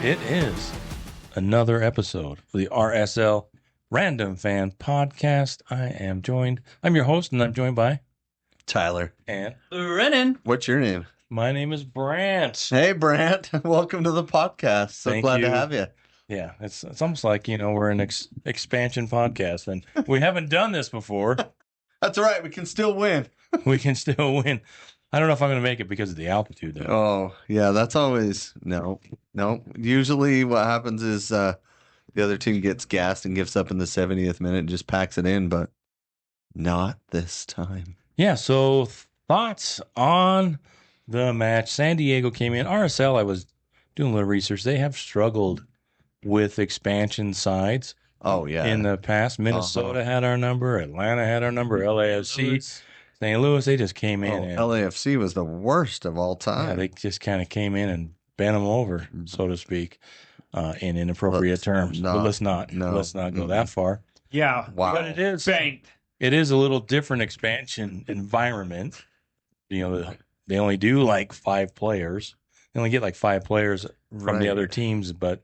It is another episode of the RSL Random Fan Podcast. I'm your host, and I'm joined by Tyler. And Brennan. What's your name? my name is Brandt. Hey, Brandt. Welcome to the podcast. So Thank glad you. to have you. Yeah, it's almost like, we're an expansion podcast, and we haven't done this before. That's right. We can still win. We can still win. I don't know if I'm going to make it because of the altitude, though. Oh, yeah. That's always no. Usually what happens is the other team gets gassed and gives up in the 70th minute and just packs it in, but not this time. Yeah, so thoughts on the match. San Diego came in. RSL, I was doing a little research. They have struggled with expansion sides Oh, yeah. in the past. Minnesota had our number. Atlanta had our number. LAFC, St. Louis, they just came in. And, LAFC was the worst of all yeah, time. they just kind of came in and bent them over, so to speak, in inappropriate terms. But let's not go that far. Yeah. Wow. But it is Banked. it is a little different expansion environment. They only do like 5 players. They only get like 5 players from the Right. other teams, but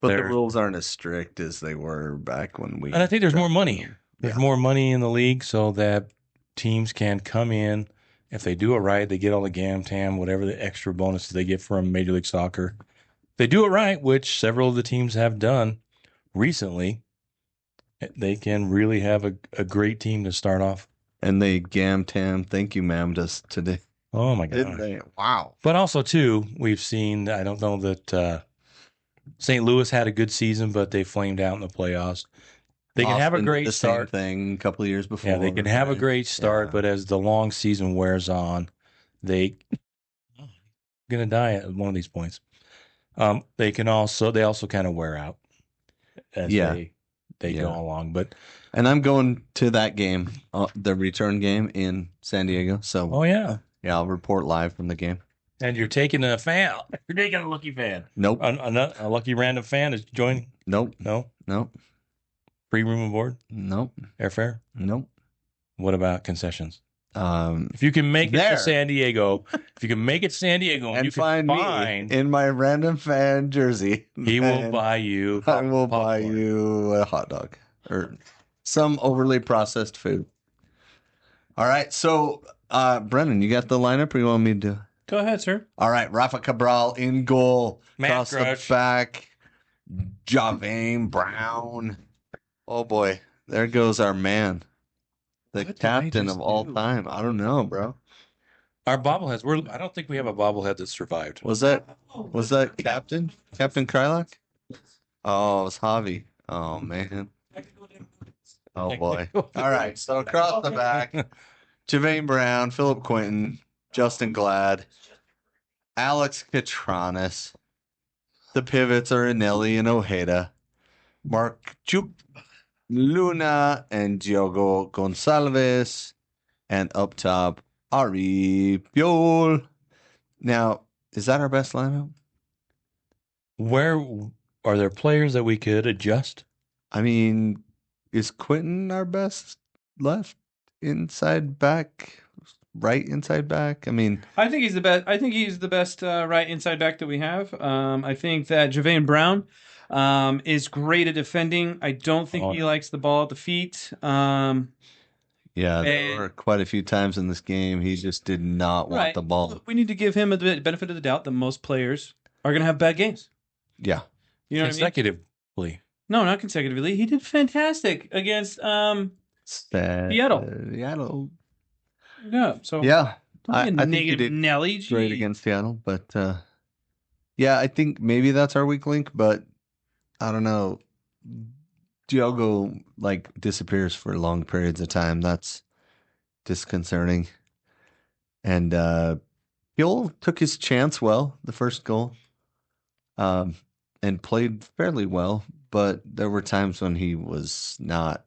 the they're- rules aren't as strict as they were back when we. and I think there's more money. There's Yeah. more money in the league so that teams can come in. If they do it right, they get all the GAM-TAM, whatever the extra bonuses they get from Major League Soccer. If they do it right, which several of the teams have done recently, they can really have a great team to start off. And they GAM-TAM, thank you, ma'am, us today. Oh, my God. Didn't they? Wow. But also, too, we've seen, I don't know that St. Louis had a good season, but they flamed out in the playoffs. They can have a Austin did great the start. same thing a couple of years before. Yeah, they can have a right? great start, Yeah. but as the long season wears on, they going to die at one of these points. They also kind of wear out as Yeah. they go Yeah. along. But And I'm going to that game, the return game in San Diego. So, oh yeah, I'll report live from the game. and you're taking a fan. You're taking a lucky fan. Nope. A lucky random fan is joining. Nope. No Nope. free room and board, Nope. airfare. Nope. What about concessions? Um, If you can make it There. to San Diego, and and you find can me find, in my random fan jersey. he will and buy you. I will buy popcorn. you a hot dog or some overly processed food. All right. So, Brennan, you got the lineup or you want me to? Go ahead, sir. All right. Rafa Cabral in goal. Matt Across the Crouch. back. Javane Brown. Oh, boy. There goes our man. The What did I captain just of all do? time. I don't know, bro. Our bobbleheads. I don't think we have a bobblehead that survived. Was that Captain? Captain Krylak? Oh, it was Javi. Oh, man. Oh, boy. All right. So across the back, Javane Brown, Philip Quinton, Justin Glad, Alex Catranis. The pivots are Anelli and Ojeda, Mark Chuk, Luna, and Diogo Gonçalves. And up top, Ari Piol. Now, is that our best lineup? Where are there players that we could adjust? I mean, is Quinton our best left inside back, right inside back? I mean, I think he's the best. I think he's the best right inside back that we have. I think that Javane Brown is great at defending. I don't think he likes the ball at the feet. yeah, there were quite a few times in this game he just did not want Right. the ball. We need to give him a benefit of the doubt that most players are going to have bad games. Yeah, You know what I mean? Consecutively. No, not consecutively. He did fantastic against Seattle. Seattle. Yeah. So Yeah, don't be a I think he negative did Nelly. great Gee. against Seattle, but yeah, I think maybe that's our weak link, but I don't know. Diogo disappears for long periods of time. That's disconcerting. And Hill took his chance well, the first goal, and played fairly well, but there were times when he was not,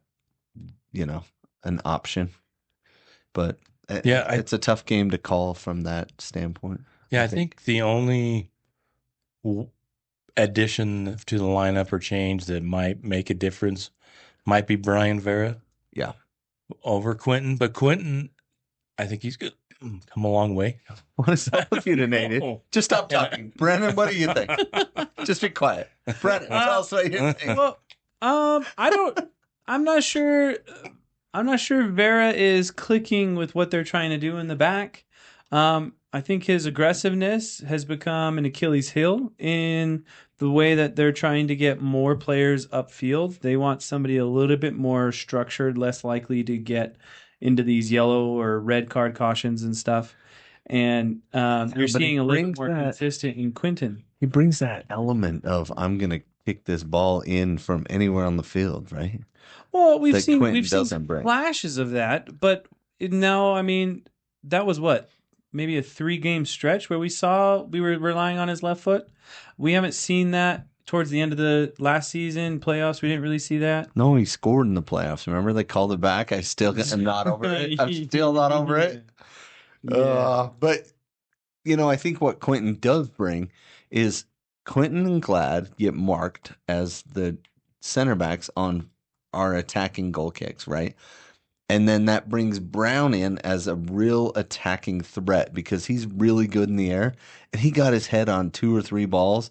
an option. But Yeah, it's a tough game to call from that standpoint. Yeah, I think the only addition to the lineup or change that might make a difference might be Brian Vera. Yeah. Over Quinton. But Quinton, I think he's good. come a long way. What is up with you tonight? Just stop talking. Brennan, what do you think? Just be quiet. Brennan, tell us what you think. Well, I'm not sure. I'm not sure Vera is clicking with what they're trying to do in the back. I think his aggressiveness has become an Achilles heel in the way that they're trying to get more players upfield. They want somebody a little bit more structured, less likely to get into these yellow or red card cautions and stuff. And you're seeing a little more consistent in Quinton. He brings that element of I'm going to kick this ball in from anywhere on the field, right? Well, we've seen flashes of that, but no, I mean, that was what? Maybe a 3-game stretch where we were relying on his left foot. We haven't seen that towards the end of the last season playoffs. We didn't really see that. No, he scored in the playoffs. Remember they called it back? I still am not over it. I'm still not over it. Yeah. But I think what Quinton does bring is Quinton and Glad get marked as the center backs on our attacking goal kicks, right? And then that brings Brown in as a real attacking threat because he's really good in the air. And he got his head on 2 or 3 balls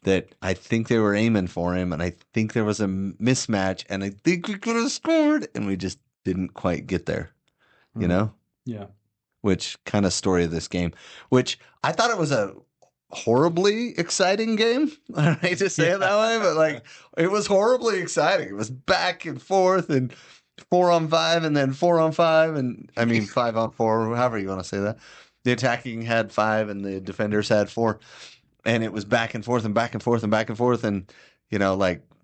that I think they were aiming for him. And I think there was a mismatch. And I think we could have scored. And we just didn't quite get there, you know? Yeah. Which kind of story of this game, which I thought it was a horribly exciting game. I hate to say it that way, but it was horribly exciting. It was back and forth and 4-on-5 and then 4-on-5 and 5-on-4, however you want to say that. The attacking had 5 and the defenders had 4, and it was back and forth and back and forth and back and forth, and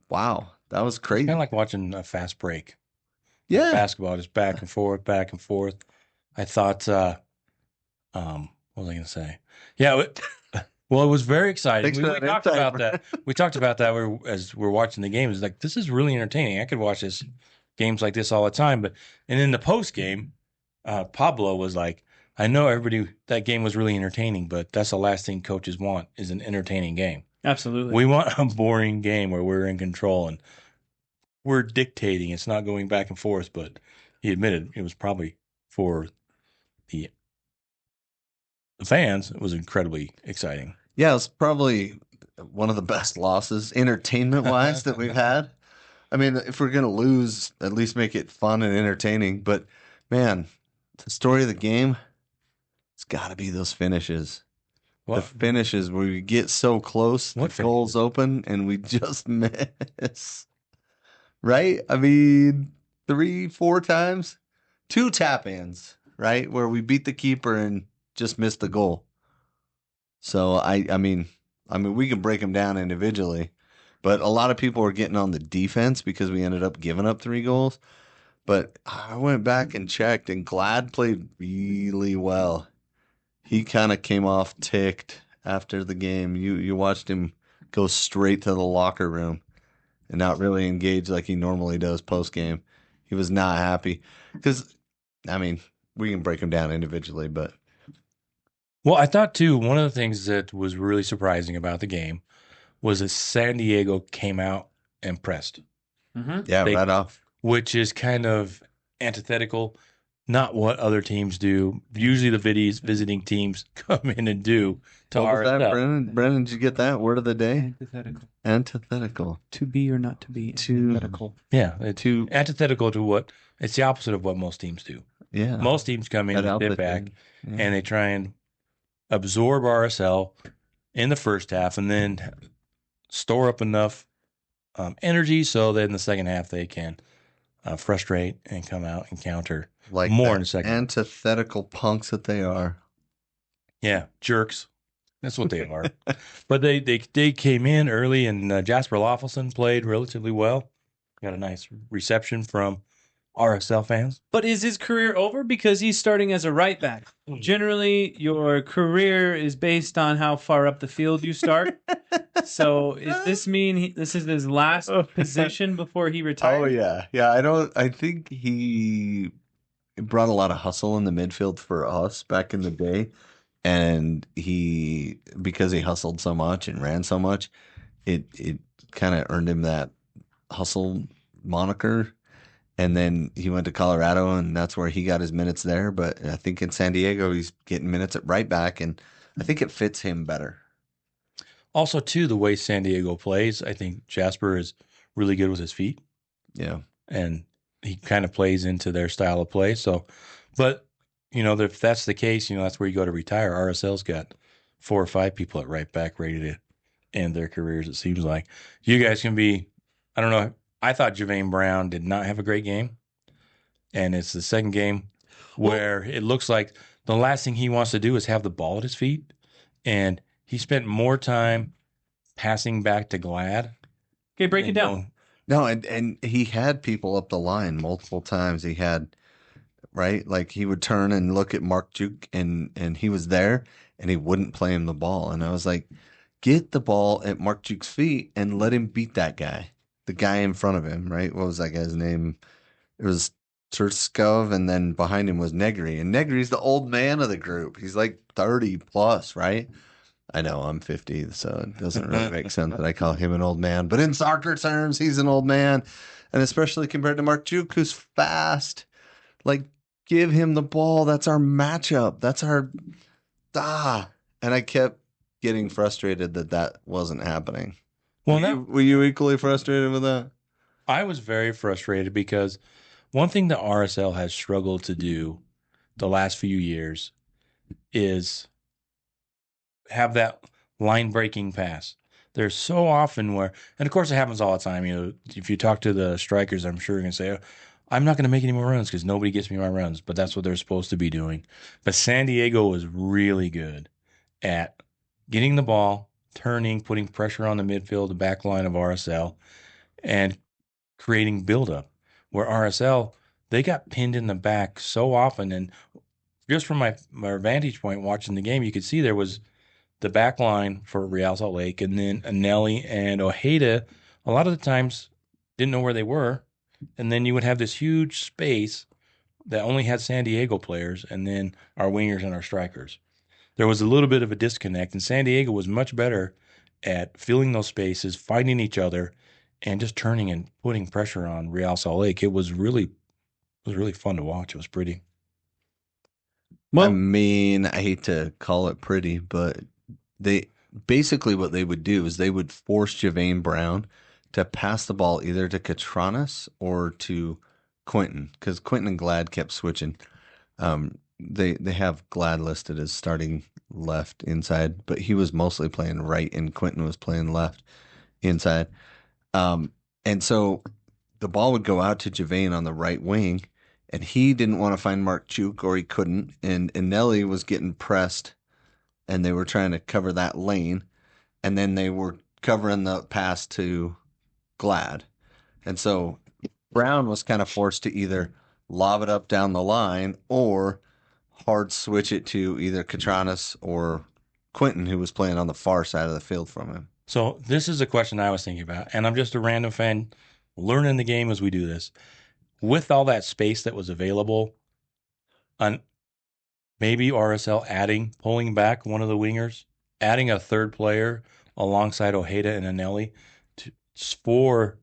wow, that was crazy. Kind of like watching a fast break. Yeah, basketball just back and forth, back and forth. I thought, what was I going to say? Yeah, well, it was very exciting. We talked about that. We talked about that as we're watching the game. It's like, this is really entertaining. I could watch games like this all the time. And in the post game, Pablo was like, I know that game was really entertaining, but that's the last thing coaches want is an entertaining game. Absolutely. We want a boring game where we're in control and we're dictating. It's not going back and forth, but he admitted it was probably for the fans, it was incredibly exciting. Yeah, it's probably one of the best losses entertainment-wise that we've had. I mean, if we're going to lose, at least make it fun and entertaining. But, man, the story of the game, it's got to be those finishes. The finishes where we get so close, the goals open, and we just miss. Right? I mean, 3-4 times. 2 tap-ins, right? Where we beat the keeper and just missed the goal. So, I mean, we can break them down individually. But a lot of people were getting on the defense because we ended up giving up 3 goals. But I went back and checked, and Glad played really well. He kind of came off ticked after the game. You watched him go straight to the locker room and not really engage like he normally does post-game. He was not happy. Because, we can break him down individually, but... Well, I thought, too, one of the things that was really surprising about the game was that San Diego came out and pressed. Mm-hmm. Yeah, right off. Which is kind of antithetical, not what other teams do. Usually the visiting teams come in and do to what was our that, Brennan, did you get that? Word of the day? Antithetical. To be or not to be. Antithetical. Yeah, antithetical to what? It's the opposite of what most teams do. Yeah. Most teams come in and sit back, and they try and absorb RSL in the first half and then store up enough energy so that in the second half they can frustrate and come out and counter more in the second. Antithetical punks that they are. Yeah, jerks. That's what they are. But they came in early, and Jasper Loffelson played relatively well. Got a nice reception from RSL fans. But is his career over because he's starting as a right back? Generally, your career is based on how far up the field you start. So, does this mean this is his last position before he retires? Oh yeah. I think he brought a lot of hustle in the midfield for us back in the day, and because he hustled so much and ran so much, it kind of earned him that hustle moniker. And then he went to Colorado, and that's where he got his minutes there. But I think in San Diego, he's getting minutes at right back, and I think it fits him better. Also, too, the way San Diego plays, I think Jasper is really good with his feet, Yeah. and he kind of plays into their style of play. So, but if that's the case, that's where you go to retire. RSL's got 4 or 5 people at right back ready to end their careers. It seems like you guys can be. I don't know. I thought Javane Brown did not have a great game, and it's the second game where it looks like the last thing he wants to do is have the ball at his feet, and he spent more time passing back to Glad. Okay, break it down. No, and he had people up the line multiple times. He had, right? Like he would turn and look at Mark Juke, and he was there, and he wouldn't play him the ball. And I was like, get the ball at Mark Juke's feet and let him beat that guy, the guy in front of him, right? What was that guy's name? It was Turskov, and then behind him was Negri. And Negri's the old man of the group. He's like 30 plus, right? I know I'm 50, so it doesn't really make sense that I call him an old man. But in soccer terms, he's an old man. And especially compared to Mark Juke, who's fast. Like, give him the ball. That's our matchup. That's our And I kept getting frustrated that wasn't happening. Well, were you equally frustrated with that? I was very frustrated because one thing the RSL has struggled to do the last few years is have that line breaking pass. There's so often where, and of course it happens all the time. If you talk to the strikers, I'm sure you're going to say, I'm not going to make any more runs because nobody gets me my runs, but that's what they're supposed to be doing. But San Diego was really good at getting the ball, turning, putting pressure on the midfield, the back line of RSL, and creating buildup. Where RSL, they got pinned in the back so often. And just from my vantage point watching the game, you could see there was the back line for Real Salt Lake, and then Anelli and Ojeda, a lot of the times didn't know where they were. And then you would have this huge space that only had San Diego players and then our wingers and our strikers. There was a little bit of a disconnect, and San Diego was much better at filling those spaces, finding each other, and just turning and putting pressure on Real Salt Lake. It was really fun to watch. It was pretty. Well, I mean, I hate to call it pretty, but they basically what they would do is they would force Javane Brown to pass the ball either to Catranas or to Quentin, because Quentin and Glad kept switching. They have Glad listed as starting left inside, but he was mostly playing right, and Quentin was playing left inside. And so the ball would go out to Javane on the right wing, and he didn't want to find Mark Chuk, or he couldn't. And Nelly was getting pressed, and they were trying to cover that lane. And then they were covering the pass to Glad. And so Brown was kind of forced to either lob it up down the line or hard switch it to either Catranas or Quentin, who was playing on the far side of the field from him. So this is a question I was thinking about, and I'm just a random fan learning the game as we do this. With all that space that was available, maybe RSL pulling back one of the wingers, adding a third player alongside Ojeda and Anelli for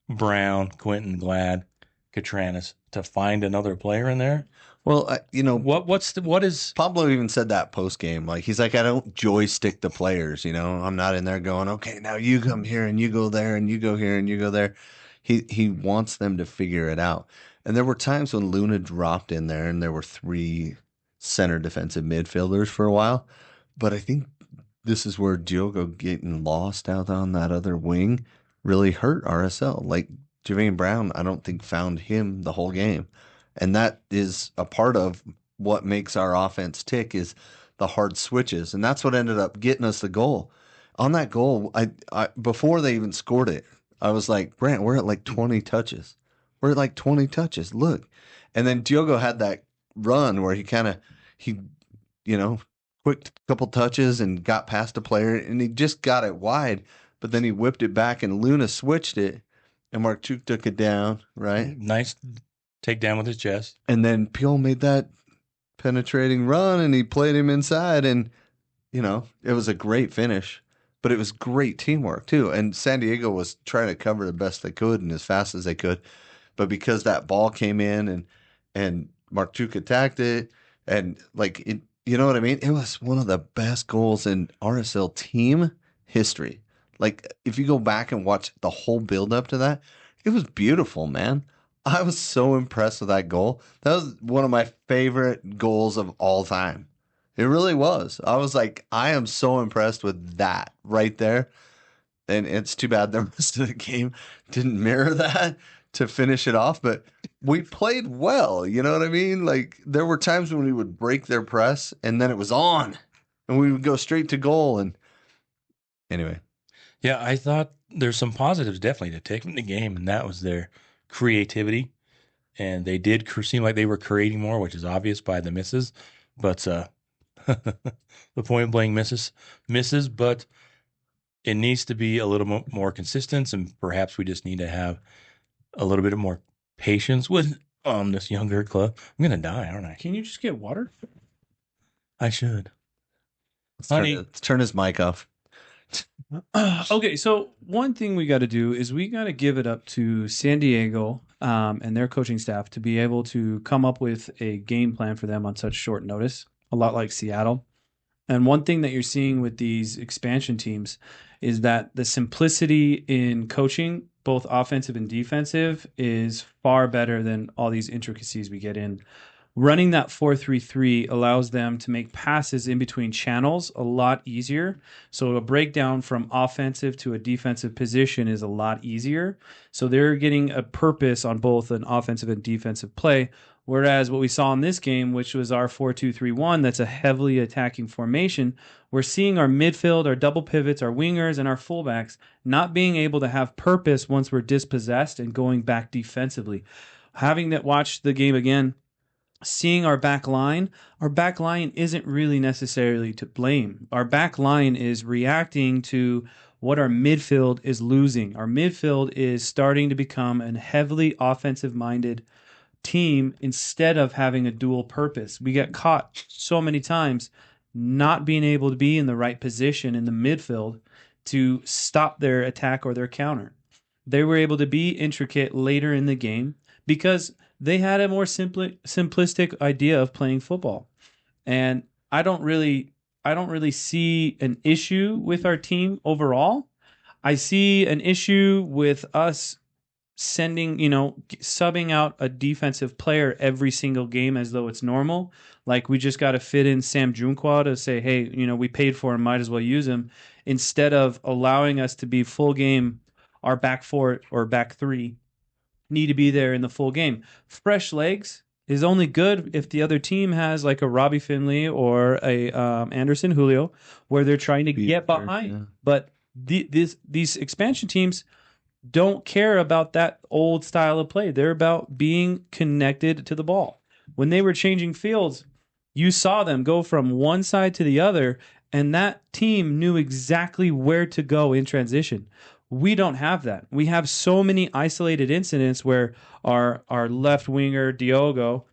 Brown, Quentin, Glad, Catranas to find another player in there. Well, what is Pablo even said that post game? Like, he's like, I don't joystick the players. I'm not in there going, okay, now you come here and you go there and you go here and you go there. He wants them to figure it out. And there were times when Luna dropped in there and there were 3 center defensive midfielders for a while. But I think this is where Diogo getting lost out on that other wing really hurt RSL. Like, Javane Brown, I don't think found him the whole game. And that is a part of what makes our offense tick, is the hard switches. And that's what ended up getting us the goal. On that goal, I before they even scored it, I was like, Brandt, we're at like 20 touches. We're at like 20 touches. Look. And then Diogo had that run where he quick couple touches and got past a player, and he just got it wide. But then he whipped it back, and Luna switched it, and Mark Chuk took it down, right? Nice take down with his chest. And then Peel made that penetrating run, and he played him inside, and, it was a great finish. But it was great teamwork, too. And San Diego was trying to cover the best they could and as fast as they could. but because that ball came in and Markchuk attacked it, and like it, you know what I mean? It was one of the best goals in RSL team history. Like if you go back and watch the whole build up to that, it was beautiful, man. I was so impressed with that goal. That was one of my favorite goals of all time. It really was. I was like, I am so impressed with that right there. And it's too bad the rest of the game didn't mirror that to finish it off. But we played well. You know what I mean? Like there were times when we would break their press and then it was on and we would go straight to goal. And anyway, Yeah, I thought there's some positives definitely to take from the game, and that was their creativity. And they did seem like they were creating more, which is obvious by the misses. But the point blank misses, but it needs to be a little more consistent, and perhaps we just need to have a little bit of more patience with this younger club. I'm gonna die, aren't I? Can you just get water? I should. let's turn his mic off. Okay, so one thing we got to do is we got to give it up to San Diego and their coaching staff to be able to come up with a game plan for them on such short notice, a lot like Seattle. And one thing that you're seeing with these expansion teams is that the simplicity in coaching, both offensive and defensive, is far better than all these intricacies we get in. Running that 4-3-3 allows them to make passes in between channels a lot easier. So a breakdown from offensive to a defensive position is a lot easier. So they're getting a purpose on both an offensive and defensive play. Whereas what we saw in this game, which was our 4-2-3-1, that's a heavily attacking formation, we're seeing our midfield, our double pivots, our wingers, and our fullbacks not being able to have purpose once we're dispossessed and going back defensively. Having that watch the game again, seeing our back line isn't really necessarily to blame. Our back line is reacting to what our midfield is losing. Our midfield is starting to become a heavily offensive-minded team instead of having a dual purpose. We get caught so many times not being able to be in the right position in the midfield to stop their attack or their counter. They were able to be intricate later in the game because they had a more simplistic idea of playing football. And I don't really see an issue with our team overall. I see an issue with us subbing out a defensive player every single game as though it's normal. Like we just got to fit in Sam Junqua to say, hey, we paid for him, might as well use him, instead of allowing us to be full game. Our back four or back three need to be there in the full game. Fresh legs is only good if the other team has like a Robbie Finley or a Anderson Julio, where they're trying to get behind. Yeah. But these expansion teams don't care about that old style of play. They're about being connected to the ball. When they were changing fields, you saw them go from one side to the other, and that team knew exactly where to go in transition. We don't have that. We have so many isolated incidents where our left winger, Diogo,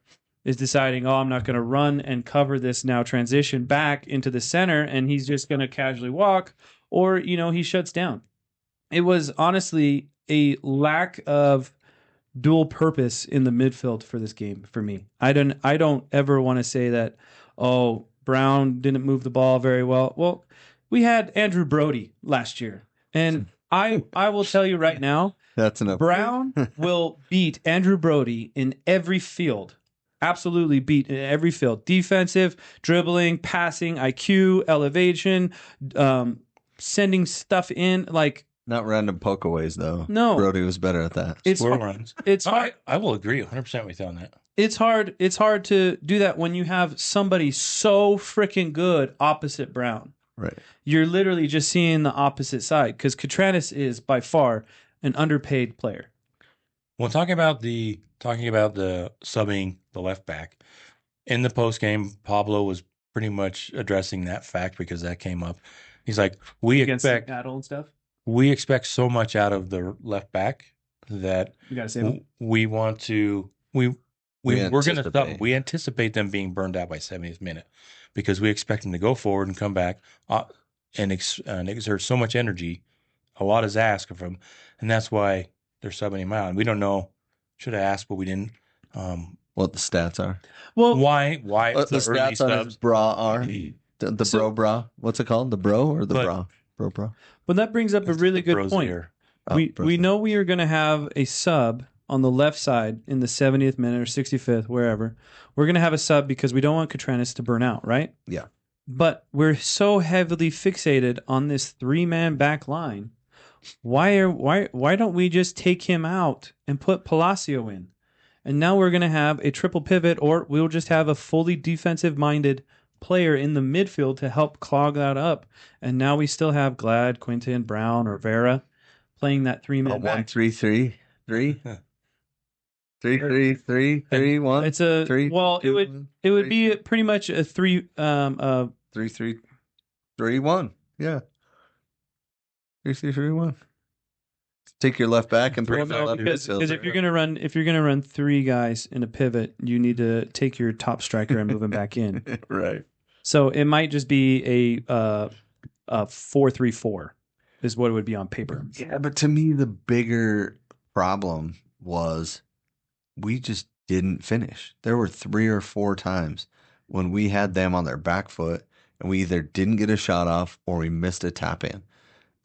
is deciding, I'm not going to run and cover this now transition back into the center, and he's just going to casually walk, or, he shuts down. It was honestly a lack of dual purpose in the midfield for this game for me. I don't ever want to say that, Brown didn't move the ball very well. Well, we had Andrew Brody last year, and I will tell you right now, that's enough. Brown will beat Andrew Brody in every field. Absolutely beat in every field. Defensive, dribbling, passing, IQ, elevation, sending stuff in. Like, not random pokeaways, though. No. Brody was better at that. It's hard. It's hard. I will agree 100% with you on that. It's hard to do that when you have somebody so freaking good opposite Brown. Right. You're literally just seeing the opposite side because Katranis is by far an underpaid player. Well, talking about the subbing the left back in the post game, Pablo was pretty much addressing that fact because that came up. He's like, we expect Seattle and stuff. We expect so much out of the left back that we got to save we want to we're going to stop. We anticipate them being burned out by 70th minute because we expect them to go forward and come back and exert so much energy. A lot is asked of them, and that's why they're subbing him out. And we don't know Should have asked, but we didn't. What the stats are? Well, Why What the the early stats on his subs? bra are? The So- bra. What's it called? The bro or the But- bra? but that brings up a really good Bros point. here. Oh, We bro's know we are going to have a sub on the left side in the 70th minute or 65th, wherever. We're going to have a sub because we don't want Katranis to burn out, right? Yeah. But we're so heavily fixated on this 3-man back line. Why don't we just take him out and put Palacio in? And now we're going to have a triple pivot, or we'll just have a fully defensive-minded player in the midfield to help clog that up. And now we still have Glad, Quinton, Brown, or Vera playing that 3-man back. 1-3-3-3. 3-3-3-3-1. It's a 3, well, 2, it would 3. be pretty much a 3-3-1. 3-3-3-1. Yeah. 3-3-3-1. Take your left back and put Well, your no, left Because midfielder. if you're gonna run 3 guys in a pivot, you need to take your top striker and move him back in. Right. So it might just be a 4-3-4 is what it would be on paper. Yeah, but to me, the bigger problem was we just didn't finish. There were 3 or 4 times when we had them on their back foot and we either didn't get a shot off or we missed a tap in.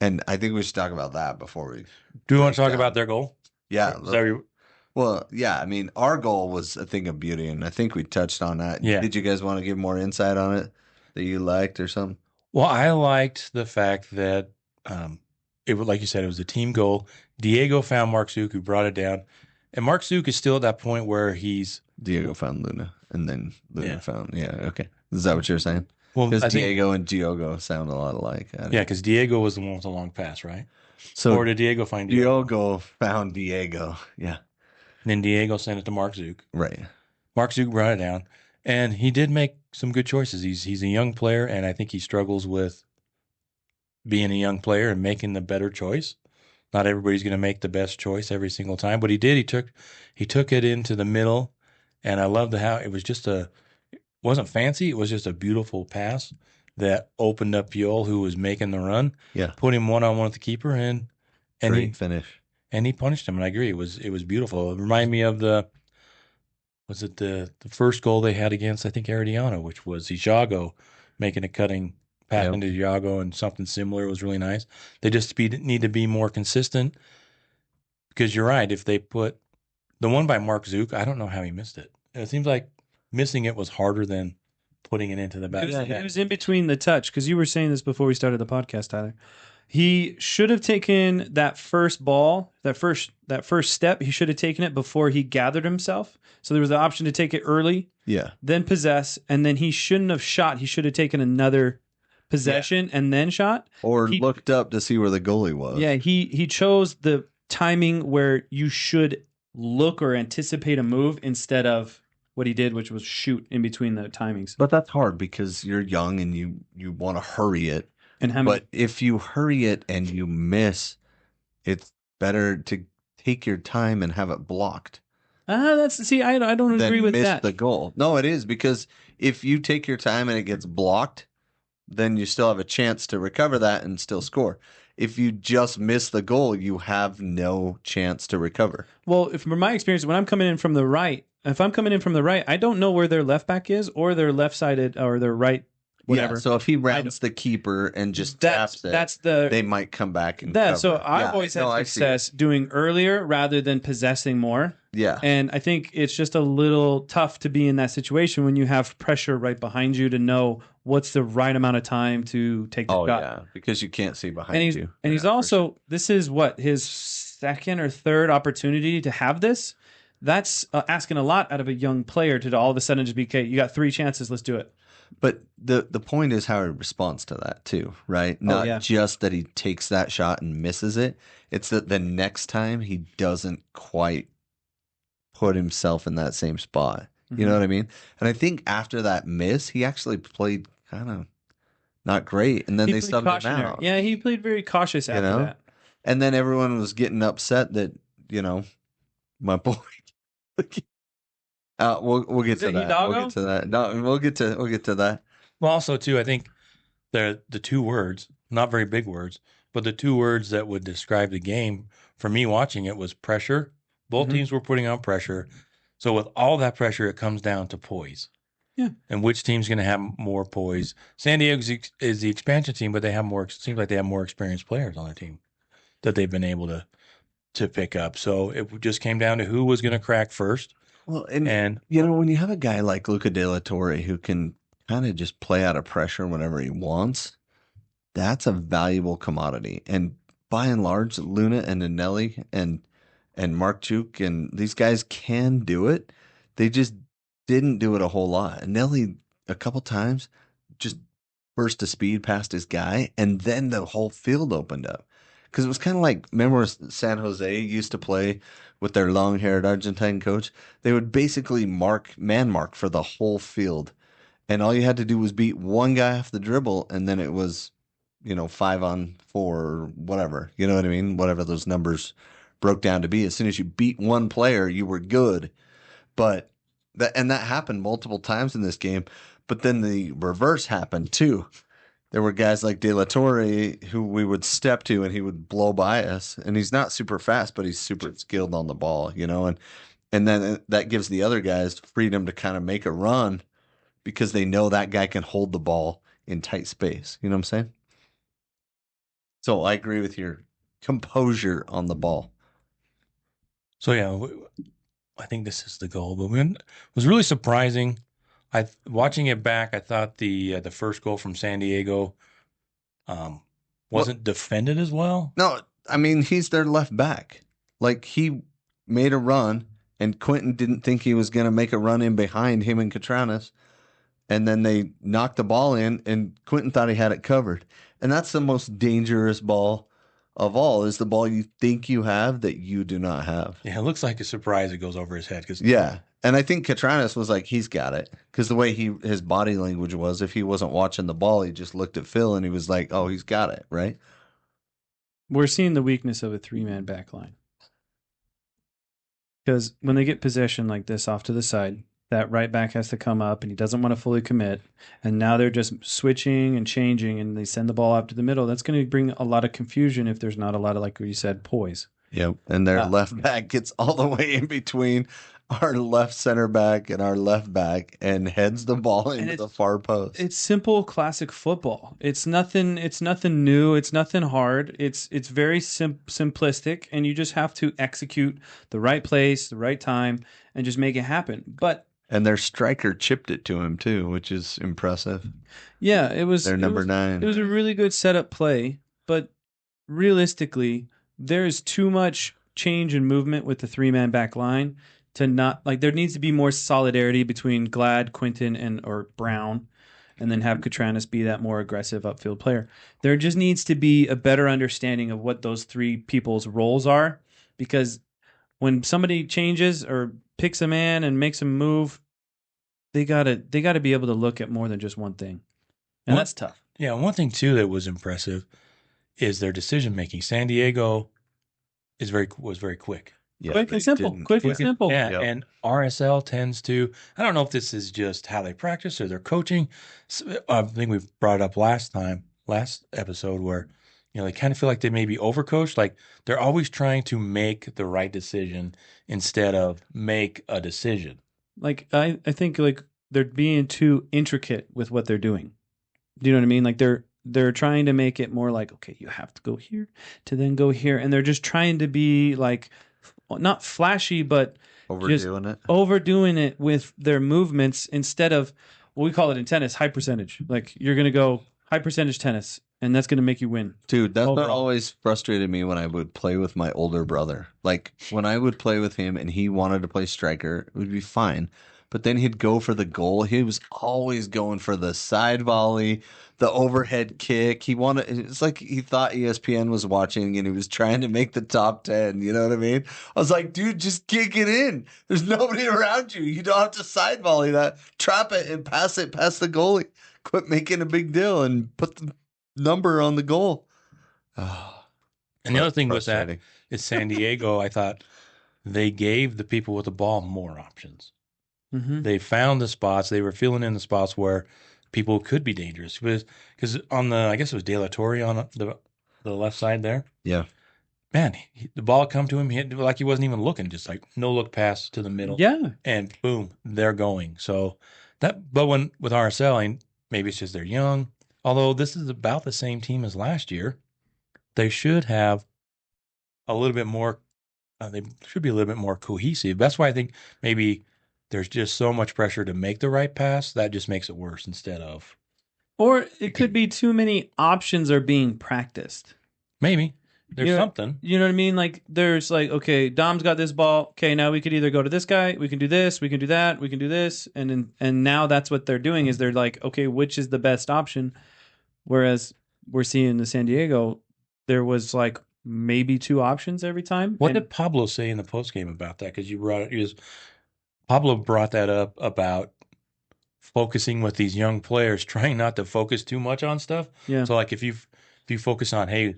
And I think we should talk about that before we. Do you want to talk down. about their goal? Yeah. So, Well, yeah. I mean, our goal was a thing of beauty, and I think we touched on that. Yeah. Did you guys want to give more insight on it that you liked or something? well, I liked the fact that it was, like you said, it was a team goal. Diego found Mark Zook, who brought it down. And Mark Zook is still at that point where he's Diego found Luna, and then Luna Yeah. found. Yeah. Okay. Is that what you're saying? well, Because I think, Diego and Diogo sound a lot alike. yeah, because Diego was the one with the long pass, right? So Or did Diego find Diego? Diogo found Diego. Yeah. And then Diego sent it to Mark Zook. Right. Mark Zook brought it down, and he did make some good choices. He's a young player, and I think he struggles with being a young player and making the better choice. Not everybody's going to make the best choice every single time, but he did. He took it into the middle, and I loved how it was just it wasn't fancy. It was just a beautiful pass that opened up Yol, who was making the run. Yeah. Put him 1-on-1 with the keeper, and Great finish. he punished him. And I agree, it was beautiful. It reminded me of the first goal they had against, I think, Herediano, which was Iago making a cutting pass Yep. into Iago, and something similar. It was really nice. They just need to be more consistent, because you're right. If they put the one by Mark Zook, I don't know how he missed it. It seems like missing it was harder than putting it into the back. It was in between the touch, because you were saying this before we started the podcast, Tyler. He should have taken that first ball, that first step. He should have taken it before he gathered himself. So there was the option to take it early, Yeah. then possess, and then he shouldn't have shot. He should have taken another possession and then shot. Or He- looked up to see where the goalie was. Yeah, he chose the timing where you should look or anticipate a move instead of what he did, which was shoot in between the timings. But that's hard because you're young and you want to hurry it. And how many? But if you hurry it and you miss, it's better to take your time and have it blocked I don't than agree with miss that. the goal. No, it is, because if you take your time and it gets blocked, then you still have a chance to recover that and still score. If you just miss the goal, you have no chance to recover. Well, from my experience, when I'm coming in from the right, if I'm coming in from the right, I don't know where their left back is or their left sided or their right, whatever. Yeah, so if he rounds the keeper and just taps it, they might come back and cover. So I've always had success doing earlier rather than possessing more. Yeah. And I think it's just a little tough to be in that situation when you have pressure right behind you to know what's the right amount of time to take the shot. Yeah, because you can't see behind And you. he's also, this is what, his second or third opportunity to have this. That's asking a lot out of a young player to all of a sudden just be, okay, you got 3 chances, let's do it. But the point is how he responds to that too, right? Not just that he takes that shot and misses it. It's that the next time he doesn't quite put himself in that same spot. You know what I mean? And I think after that miss, he actually played kind of not great. And then they subbed him out. Yeah, he played very cautious after that. And then everyone was getting upset that, my boy. We'll get to that. Hidalgo? We'll get to that. No, we'll get to that. Well, also too, I think the 2 words, not very big words, but the 2 words that would describe the game for me watching it was pressure Both Mhm. teams were putting on pressure. So with all that pressure, it comes down to poise. Yeah. And which team's going to have more poise? San Diego is the expansion team, but they have more. It seems like they have more experienced players on their team that they've been able to pick up. So it just came down to who was going to crack first. Well, and, And when you have a guy like Luca De La Torre who can kind of just play out of pressure whenever he wants, that's a valuable commodity. And by and large, Luna and Anelli and Mark Chuk and these guys can do it. They just didn't do it a whole lot. Anelli a couple times just burst to speed past his guy, and then the whole field opened up. Because it was kind of like, remember where San Jose used to play with their long-haired Argentine coach? They would basically man mark for the whole field, and all you had to do was beat one guy off the dribble, and then it was, 5-on-4 or whatever. You know what I mean? Whatever those numbers broke down to be. As soon as you beat one player, you were good. But that happened multiple times in this game. But then the reverse happened too. There were guys like De La Torre who we would step to and he would blow by us. And he's not super fast, but he's super skilled on the ball, and then that gives the other guys freedom to kind of make a run because they know that guy can hold the ball in tight space. You know what I'm saying? So I agree with your composure on the ball. so, yeah, I think this is the goal. But it was really surprising. Watching it back, I thought the first goal from San Diego wasn't defended as well. No, I mean, he's their left back. Like, he made a run, and Quentin didn't think he was going to make a run in behind him and Catranas. And then they knocked the ball in, and Quentin thought he had it covered. And that's the most dangerous ball of all, is the ball you think you have that you do not have. Yeah, it looks like a surprise. It goes over his head. Yeah. And I think Catranas was like, he's got it. Because the way his body language was, if he wasn't watching the ball, he just looked at Phil and he was like, oh, he's got it, right? We're seeing the weakness of a 3-man back line. Because when they get possession like this off to the side, that right back has to come up and he doesn't want to fully commit. And now they're just switching and changing and they send the ball up to the middle. That's going to bring a lot of confusion if there's not a lot of, like you said, poise. Yep. And their left back gets all the way in between our left center back and our left back and heads the ball into the far post. It's simple classic football. It's nothing new, it's nothing hard. It's very simplistic, and you just have to execute the right place, the right time, and just make it happen. And their striker chipped it to him too, which is impressive. Yeah, it was their number 9. It was a really good setup play, but realistically, there is too much change and movement with the 3-man back line to not, like, there needs to be more solidarity between Glad, Quinton, or Brown, and then have Catranas be that more aggressive upfield player. There just needs to be a better understanding of what those 3 people's roles are, because when somebody changes or picks a man and makes him move, they gotta be able to look at more than just one thing, and that's tough. Yeah, one thing too that was impressive is their decision making. San Diego was very quick. Yeah, quick and simple. Yeah, Yep. and RSL tends to. I don't know if this is just how they practice or their coaching. I think we've brought it up last episode, where they kind of feel like they may be overcoached. Like they're always trying to make the right decision instead of make a decision. Like I think like they're being too intricate with what they're doing. Do you know what I mean? Like they're trying to make it more like, okay, you have to go here to then go here, and they're just trying to be like, not flashy, but overdoing it with their movements instead of what we call it in tennis, high percentage. Like you're going to go high percentage tennis, and that's going to make you win. Dude, that's what always frustrated me when I would play with my older brother. Like when I would play with him and he wanted to play striker, it would be fine. But then he'd go for the goal. He was always going for the side volley, the overhead kick. It's like he thought ESPN was watching and he was trying to make the top 10. You know what I mean? I was like, dude, just kick it in. There's nobody around you. You don't have to side volley that. Trap it and pass it past the goalie. Quit making a big deal and put the number on the goal. Oh, and the other thing with that is San Diego, I thought they gave the people with the ball more options. Mm-hmm. They found the spots. They were filling in the spots where people could be dangerous. Because on I guess it was De La Torre on the left side there. Yeah. man, the ball come to him, he like he wasn't even looking, just like no look pass to the middle, Yeah. and boom, they're going. So but when with RSL, and maybe it's just they're young. Although this is about the same team as last year, they should have a little bit more. They should be a little bit more cohesive. That's why I think maybe there's just so much pressure to make the right pass that just makes it worse instead of Or it could be too many options are being practiced. maybe there's You know, something. You know what I mean? Like there's like, okay, Dom's got this ball. Okay, now we could either go to this guy, we can do this, we can do that, we can do this, and now that's what they're doing is they're like, okay, which is the best option? Whereas we're seeing the San Diego, there was like maybe two options every time. What And- did Pablo say in the post game about that? Because you brought it. Pablo brought that up about focusing with these young players, trying not to focus too much on stuff. Yeah. So like if you focus on, hey,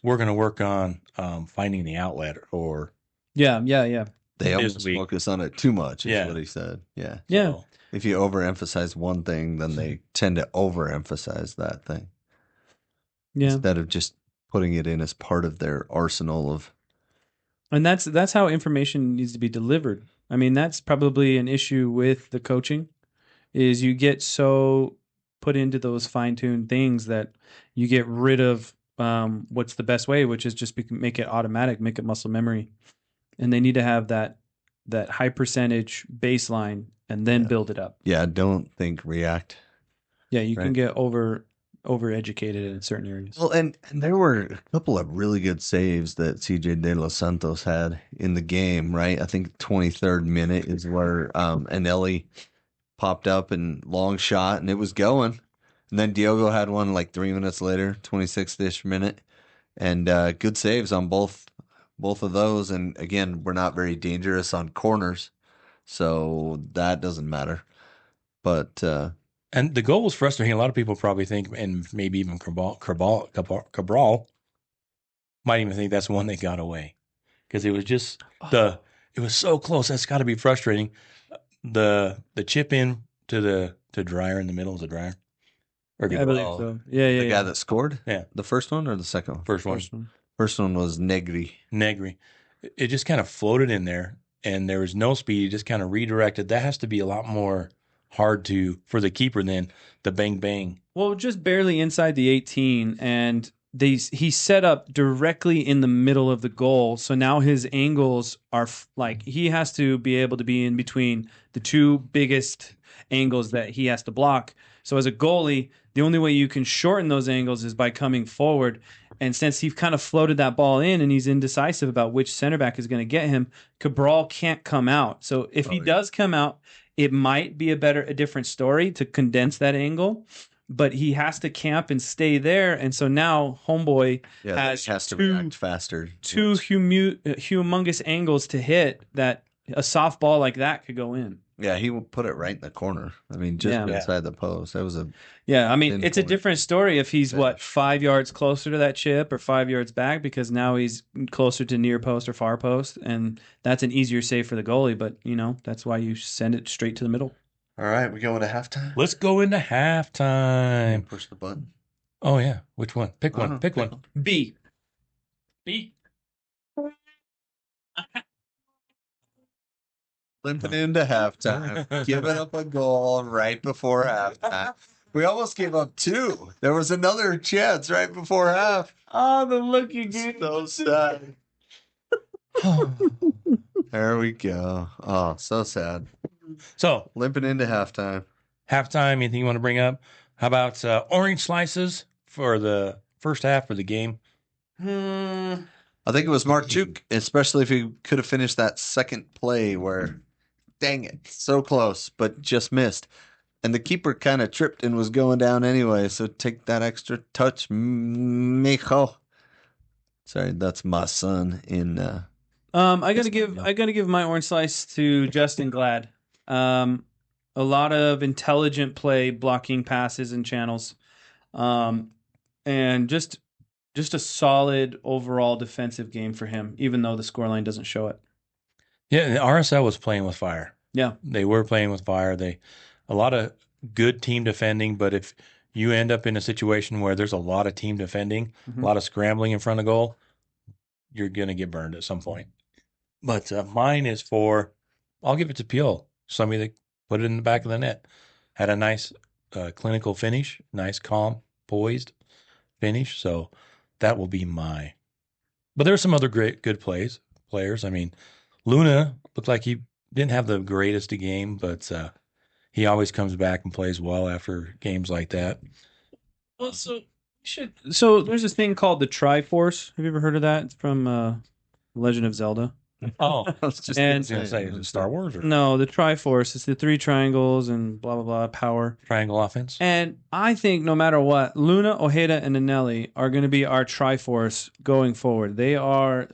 we're going to work on finding the outlet, or Yeah. They This almost week. focus on it too much, is Yeah. what he said. Yeah. Yeah. so, If you overemphasize one thing, then they tend to overemphasize that thing Yeah. instead of just putting it in as part of their arsenal of. And that's how information needs to be delivered. I mean, that's probably an issue with the coaching is you get so put into those fine-tuned things that you get rid of what's the best way, which is just make it automatic, make it muscle memory. And they need to have that high percentage baseline and then Yeah. build it up. Yeah, don't think react. Yeah, you can Right. get over-educated in certain areas. Well, and there were a couple of really good saves that CJ De Los Santos had in the game, right? I think 23rd minute is where Anelli popped up and long shot, and it was going. And then Diogo had one like 3 minutes later, 26th-ish minute, and good saves on both of those. And again, we're not very dangerous on corners, so that doesn't matter. But and the goal was frustrating. A lot of people probably think, and maybe even Cabral might even think that's the one they got away because it was just it was so close. That's got to be frustrating. The chip in to Dryer in the middle of the Dryer. Or I believe Oh, so. Yeah, the guy that scored, Yeah. the first one or the second one? First one, First one. First one was Negri. Negri. It just kind of floated in there, and there was no speed. It just kind of redirected. That has to be a lot more hard for the keeper than the bang bang. Well, just barely inside the 18, and he set up directly in the middle of the goal. So now his angles are like he has to be able to be in between the two biggest angles that he has to block. So as a goalie, the only way you can shorten those angles is by coming forward. And since he kind of floated that ball in and he's indecisive about which center back is going to get him, Cabral can't come out. So if he does come out, it might be a different story to condense that angle, but he has to camp and stay there. And so now Homeboy has to two- react faster. two humongous angles to hit that a softball like that could go in. Yeah, he put it right in the corner. I mean, just Yeah. inside the post. That was a Yeah, I mean, it's a Pinpoint. different story if he's, Finish. 5 yards closer to that chip or 5 yards back because now he's closer to near post or far post, and that's an easier save for the goalie, but, that's why you send it straight to the middle. All right, we going to halftime. Let's go into halftime. Push the button. Oh yeah, which one? Pick I don't one. know. Pick one. B. Limping into halftime, giving up a goal right before halftime. We almost gave up two. There was another chance right before half. Oh, the look you gave. So sad. There we go. Oh, so sad. So Limping into halftime. halftime. Anything you want to bring up? How about orange slices for the first half of the game? I think it was Marchuk, especially if he could have finished that second play where, dang it, so close, but just missed. And the keeper kind of tripped and was going down anyway, so take that extra touch, mijo. Sorry, that's my son in I gotta give my orange slice to Justin Glad. A lot of intelligent play, blocking passes and channels, and just a solid overall defensive game for him, even though the scoreline doesn't show it. Yeah, the RSL was playing with fire. Yeah, They were playing with fire. A lot of good team defending, but if you end up in a situation where there's a lot of team defending, a lot of scrambling in front of goal, you're going to get burned at some point. But mine is for, I'll give it to Peel. Somebody that put it in the back of the net. Had a nice clinical finish, nice, calm, poised finish. So that will be my. But there's some other good players. I mean, Luna looked like he didn't have the greatest of game, but he always comes back and plays well after games like that. Well, so there's this thing called the Triforce. Have you ever heard of that? It's from Legend of Zelda. Oh, I was just And- I was going to say, is it Star Wars or No, the Triforce. It's the 3 triangles and blah blah blah power. Triangle Offense? And I think no matter what, Luna, Ojeda, and Anelli are going to be our Triforce going forward. They are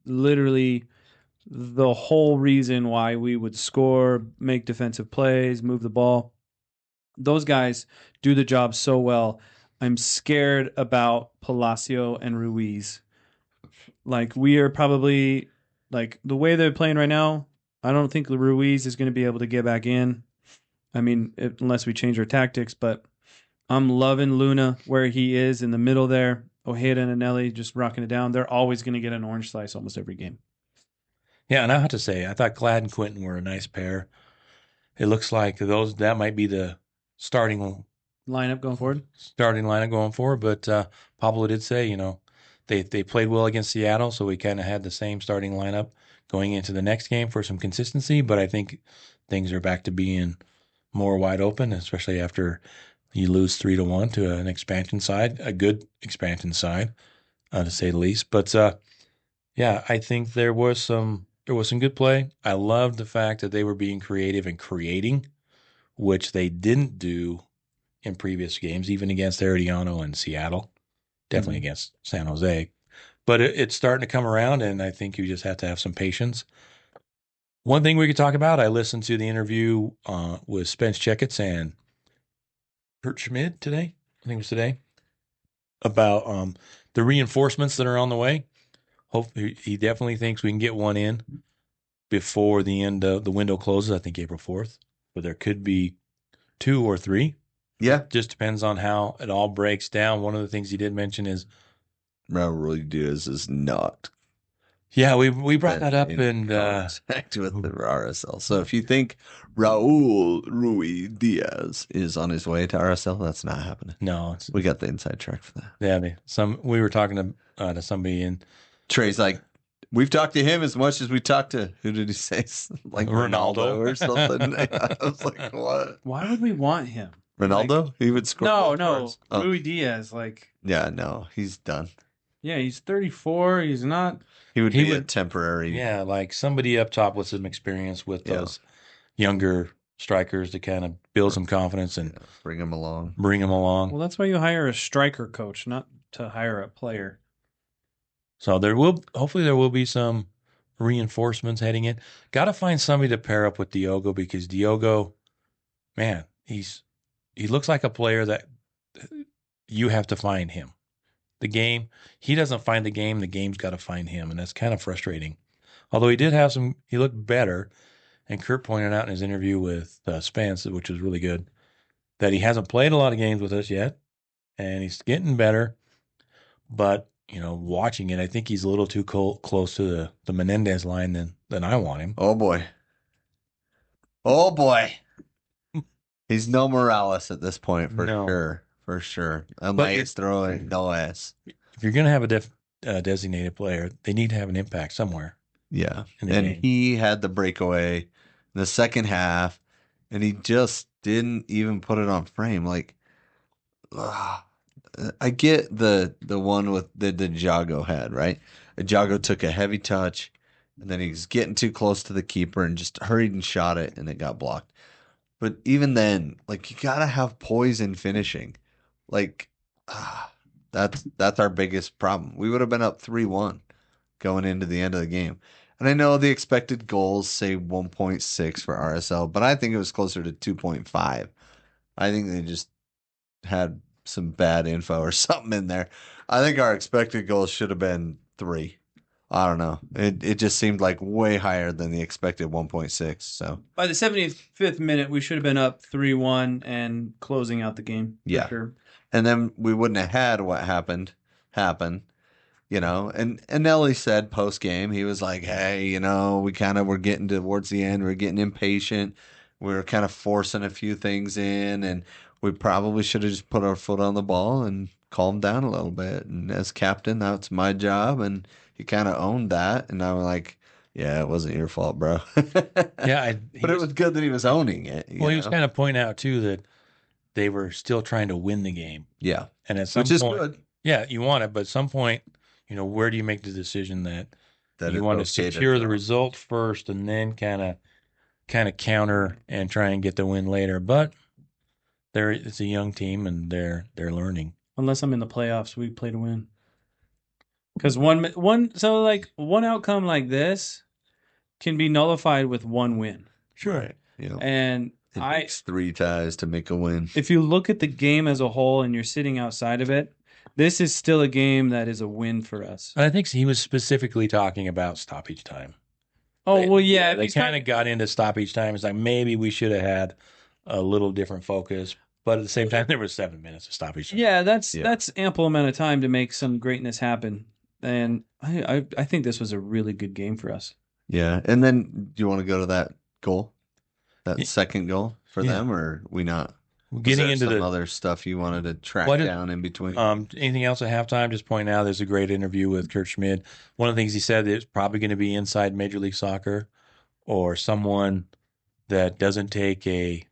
literally the whole reason why we would score, make defensive plays, move the ball. Those guys do the job so well. I'm scared about Palacio and Ruiz. Like, we are probably, like, the way they're playing right now, I don't think Ruiz is going to be able to get back in. I mean, unless we change our tactics, but I'm loving Luna where he is in the middle there. Ojeda and Anelli just rocking it down. They're always going to get an orange slice almost every game. Yeah, and I have to say, I thought Glad and Quentin were a nice pair. It looks like that might be the starting Lineup going forward. lineup going forward. But Pablo did say, they played well against Seattle, so we kind of had the same starting lineup going into the next game for some consistency. But I think things are back to being more wide open, especially after you lose 3-1 to an expansion side, a good expansion side, to say the least. But yeah, I think there was some good play. I loved the fact that they were being creative and creating, which they didn't do in previous games, even against Herediano and Seattle, definitely against San Jose. But it's starting to come around, and I think you just have to have some patience. One thing we could talk about, I listened to the interview with Spence Checketts and Kurt Schmid today, I think it was today, about the reinforcements that are on the way. Hopefully, he definitely thinks we can get one in before the end of the window closes, I think April 4th. But there could be 2 or 3. Yeah. Just depends on how it all breaks down. One of the things he did mention is, Raul Diaz is not. yeah, we brought that up in and contact with the RSL. So if you think Raul Rui Diaz is on his way to RSL, that's not happening. no, We got the inside track for that. yeah, we were talking to somebody and Trey's like, we've talked to him as much as we talked to, who did he say? Like Ronaldo or something. I was like, what? Why would we want him? Ronaldo? He would score. No, goals for us. Oh. Rui Diaz, Yeah, no, he's done. yeah, he's 34. He's not. He would be a temporary. yeah, like somebody up top with some experience with those younger strikers to kind of build some confidence and bring him along. Well, that's why you hire a striker coach, not to hire a player. So hopefully there will be some reinforcements heading in. Got to find somebody to pair up with Diogo, because Diogo, man, he looks like a player that you have to find him. The game, he doesn't find the game's got to find him, and that's kind of frustrating. Although he looked better, and Kurt pointed out in his interview with Spence, which was really good, that he hasn't played a lot of games with us yet, and he's getting better. But watching it, I think he's a little too close to the Menendez line than I want him. Oh boy. He's no Morales at this point for sure. For sure. A maestro and no S. If you're going to have a designated player, they need to have an impact somewhere. Yeah. In the And game. he had the breakaway in the second half, and he just didn't even put it on frame. Like, I get the one with the Jago had, right? Jago took a heavy touch, and then he was getting too close to the keeper and just hurried and shot it, and it got blocked. But even then, like, you got to have poise in finishing. Like, that's our biggest problem. We would have been up 3-1 going into the end of the game. And I know the expected goals say 1.6 for RSL, but I think it was closer to 2.5. I think they just had some bad info or something in there. I think our expected goals should have been 3. I don't know. It just seemed like way higher than the expected 1.6. So by the 75th minute, we should have been up 3-1 and closing out the game. Yeah. For sure. And then we wouldn't have had what happened happen. you know. And Nelly said post game, he was like, "Hey, you know, we kind of were getting towards the end. We're getting impatient. We were kind of forcing a few things in, and we probably should have just put our foot on the ball and calmed down a little bit. And as captain, that's my job." And he kind of owned that, and I was like, "Yeah, it wasn't your fault, bro." Yeah, But it was good that he was owning it. Well, he was know? kind of pointing out too that they were still trying to win the game, Yeah, and at some which is point, good. yeah, you want it, but at some point, you know, where do you make the decision that That you it's want to okay secure the draw. result first, and then kind of counter and try and get the win later? But it's a young team, and they're learning. Unless I'm in the playoffs, we play to win. Because one outcome like this can be nullified with one win. Sure. Right. You know, And it takes 3 ties to make a win. if you look at the game as a whole and you're sitting outside of it, this is still a game that is a win for us. I think he was specifically talking about stoppage time. Oh, well, yeah. They kind of got into stoppage time. It's like maybe we should have had a little different focus, but at the same time, there was 7 minutes of stoppage time. Yeah, that's ample amount of time to make some greatness happen. And I think this was a really good game for us. Yeah. And then do you want to go to that goal? That second goal for them, or we not? Getting into some the other stuff you wanted to track down in between. Anything else at halftime? Just point out there's a great interview with Kurt Schmid. One of the things he said is probably going to be inside Major League Soccer, or someone that doesn't need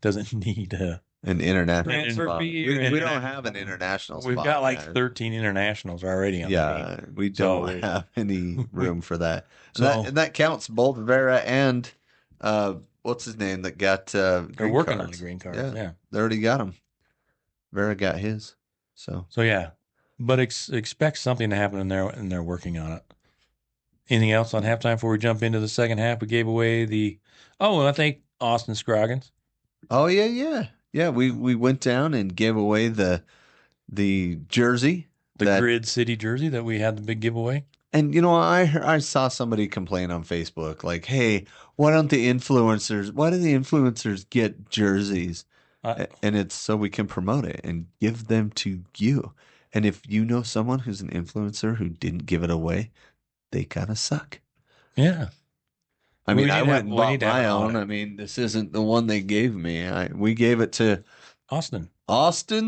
an international transfer spot. fee. We don't have an international We've spot. got like man. 13 internationals already on the team. We don't have any room for that. So- And that counts both Vera and what's his name that got They're green working on cards. the green cards. Yeah. Yeah. They already got him. Vera got his. So yeah, but expect something to happen and they're working on it. Anything else on halftime before we jump into the second half? We gave away I think Austin Scroggins. Oh yeah. We went down and gave away the jersey, The Grid City jersey that we had the big giveaway. And you know, I saw somebody complain on Facebook, like, "Hey, why do the influencers get jerseys?" And it's so we can promote it and give them to you. And if you know someone who's an influencer who didn't give it away, they kind of suck. Yeah. I mean, I went and bought to have my an own. audit. I mean, this isn't the one they gave me. We gave it to Austin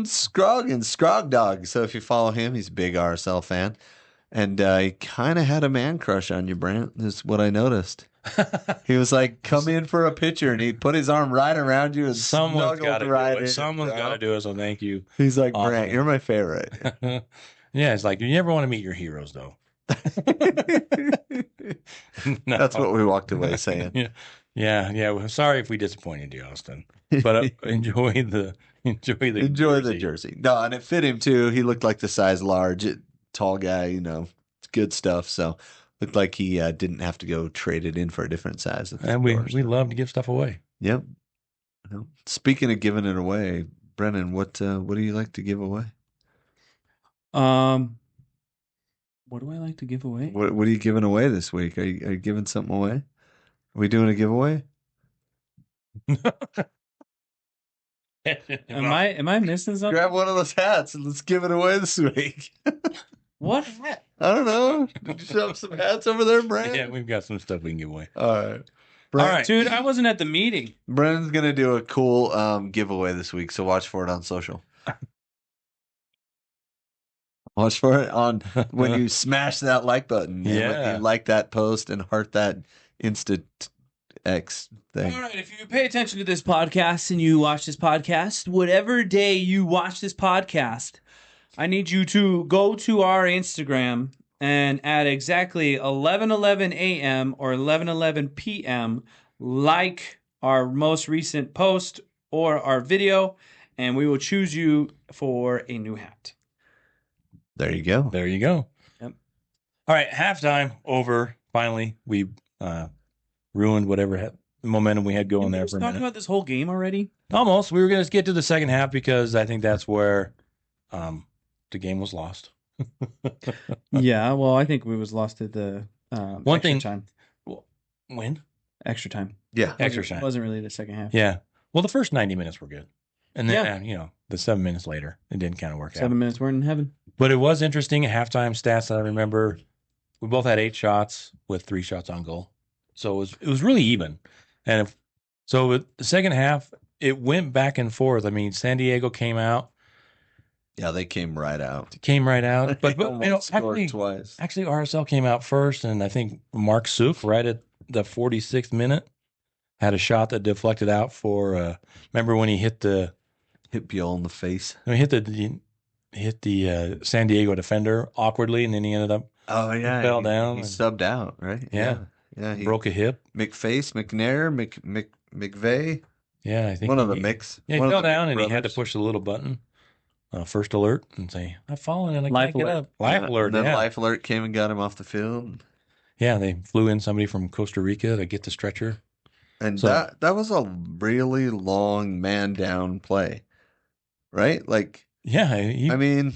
Scroggins, Scrog Dog. So if you follow him, he's a big RSL fan. And he kind of had a man crush on you, Brandt, is what I noticed. He was like, "Come in for a picture," and he put his arm right around you and Someone's got to do it. in. Someone's got to do it, so thank you. He's like, Awesome. "Brandt, you're my favorite." Yeah, it's like, you never want to meet your heroes, though. No. That's what we walked away saying. Yeah. Well, sorry if we disappointed you, Austin. But enjoy the jersey. No, and it fit him too. He looked like the size large, tall guy. You know, it's good stuff. So looked like he didn't have to go trade it in for a different size. And we love to give stuff away. Yep. Well, speaking of giving it away, Brennan, what do you like to give away? What do I like to give away? What are you giving away this week? Are you giving something away? Are we doing a giveaway? Am I missing something? Grab one of those hats and let's give it away this week. What hat? I don't know. Did you shove some hats over there, Brandon? Yeah, we've got some stuff we can give away. All right. All right. Dude, I wasn't at the meeting. Brennan's going to do a cool giveaway this week, so watch for it on social. Watch for it on when you smash that like button. Yeah. When you like that post and heart that Insta X thing. All right, if you pay attention to this podcast and you watch this podcast, whatever day you watch this podcast, I need you to go to our Instagram and at exactly 11:11 a.m. or 11:11 p.m. like our most recent post or our video, and we will choose you for a new hat. There you go. There you go. Yep. All right, halftime over. Finally, we ruined whatever momentum we had going there for a Talking minute. about this whole game already? Almost. We were going to get to the second half because I think that's where the game was lost. Yeah, well, I think we was lost at the One extra thing- time. When? Extra time. Yeah. Extra It time. wasn't really the second half. Yeah. Well, the first 90 minutes were good. And then, the 7 minutes later, it didn't kind of work 7 minutes weren't in heaven. But it was interesting. Halftime stats that I remember, we both had 8 shots with 3 shots on goal. So it was really even. And so with the second half, it went back and forth. I mean, San Diego came out. Yeah, they came right out. But Almost scored twice. actually RSL came out first, and I think Mark Souk right at the 46th minute had a shot that deflected out for remember when he hit Bjorn in the face. he hit the San Diego defender awkwardly, and then he ended up Oh yeah, fell down He and- subbed out, right? Yeah. yeah. He broke a hip. McFace, McNair, McVeigh. Yeah, I think One of the mix. Yeah, he One of fell the down Mick and he had to brothers. push the little button, first alert, and say, "I've fallen and I Life can't get alert. up." Life alert. And then Yeah, Life Alert came and got him off the field. yeah. They flew in somebody from Costa Rica to get the stretcher. And So- that was a really long man down play. Right? Like, Yeah, I mean,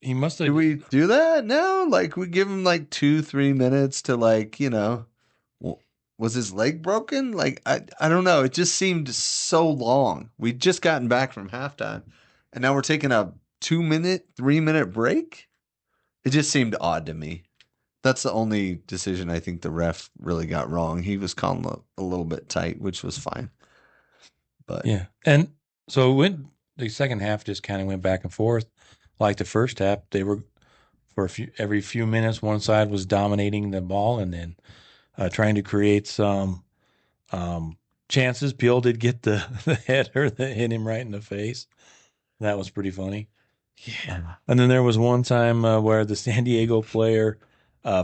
he must have. do we do that now? Like, we give him like 2-3 minutes to, like, was his leg broken? Like, I don't know. It just seemed so long. We'd just gotten back from halftime, and now we're taking a 2-minute, 3-minute break. It just seemed odd to me. That's the only decision I think the ref really got wrong. He was calling a little bit tight, which was fine. But Yeah, and so the second half just kind of went back and forth, like the first half. They were for every few minutes, one side was dominating the ball, and then trying to create some chances. Peel did get the header that hit him right in the face. That was pretty funny. Yeah. And then there was one time where the San Diego player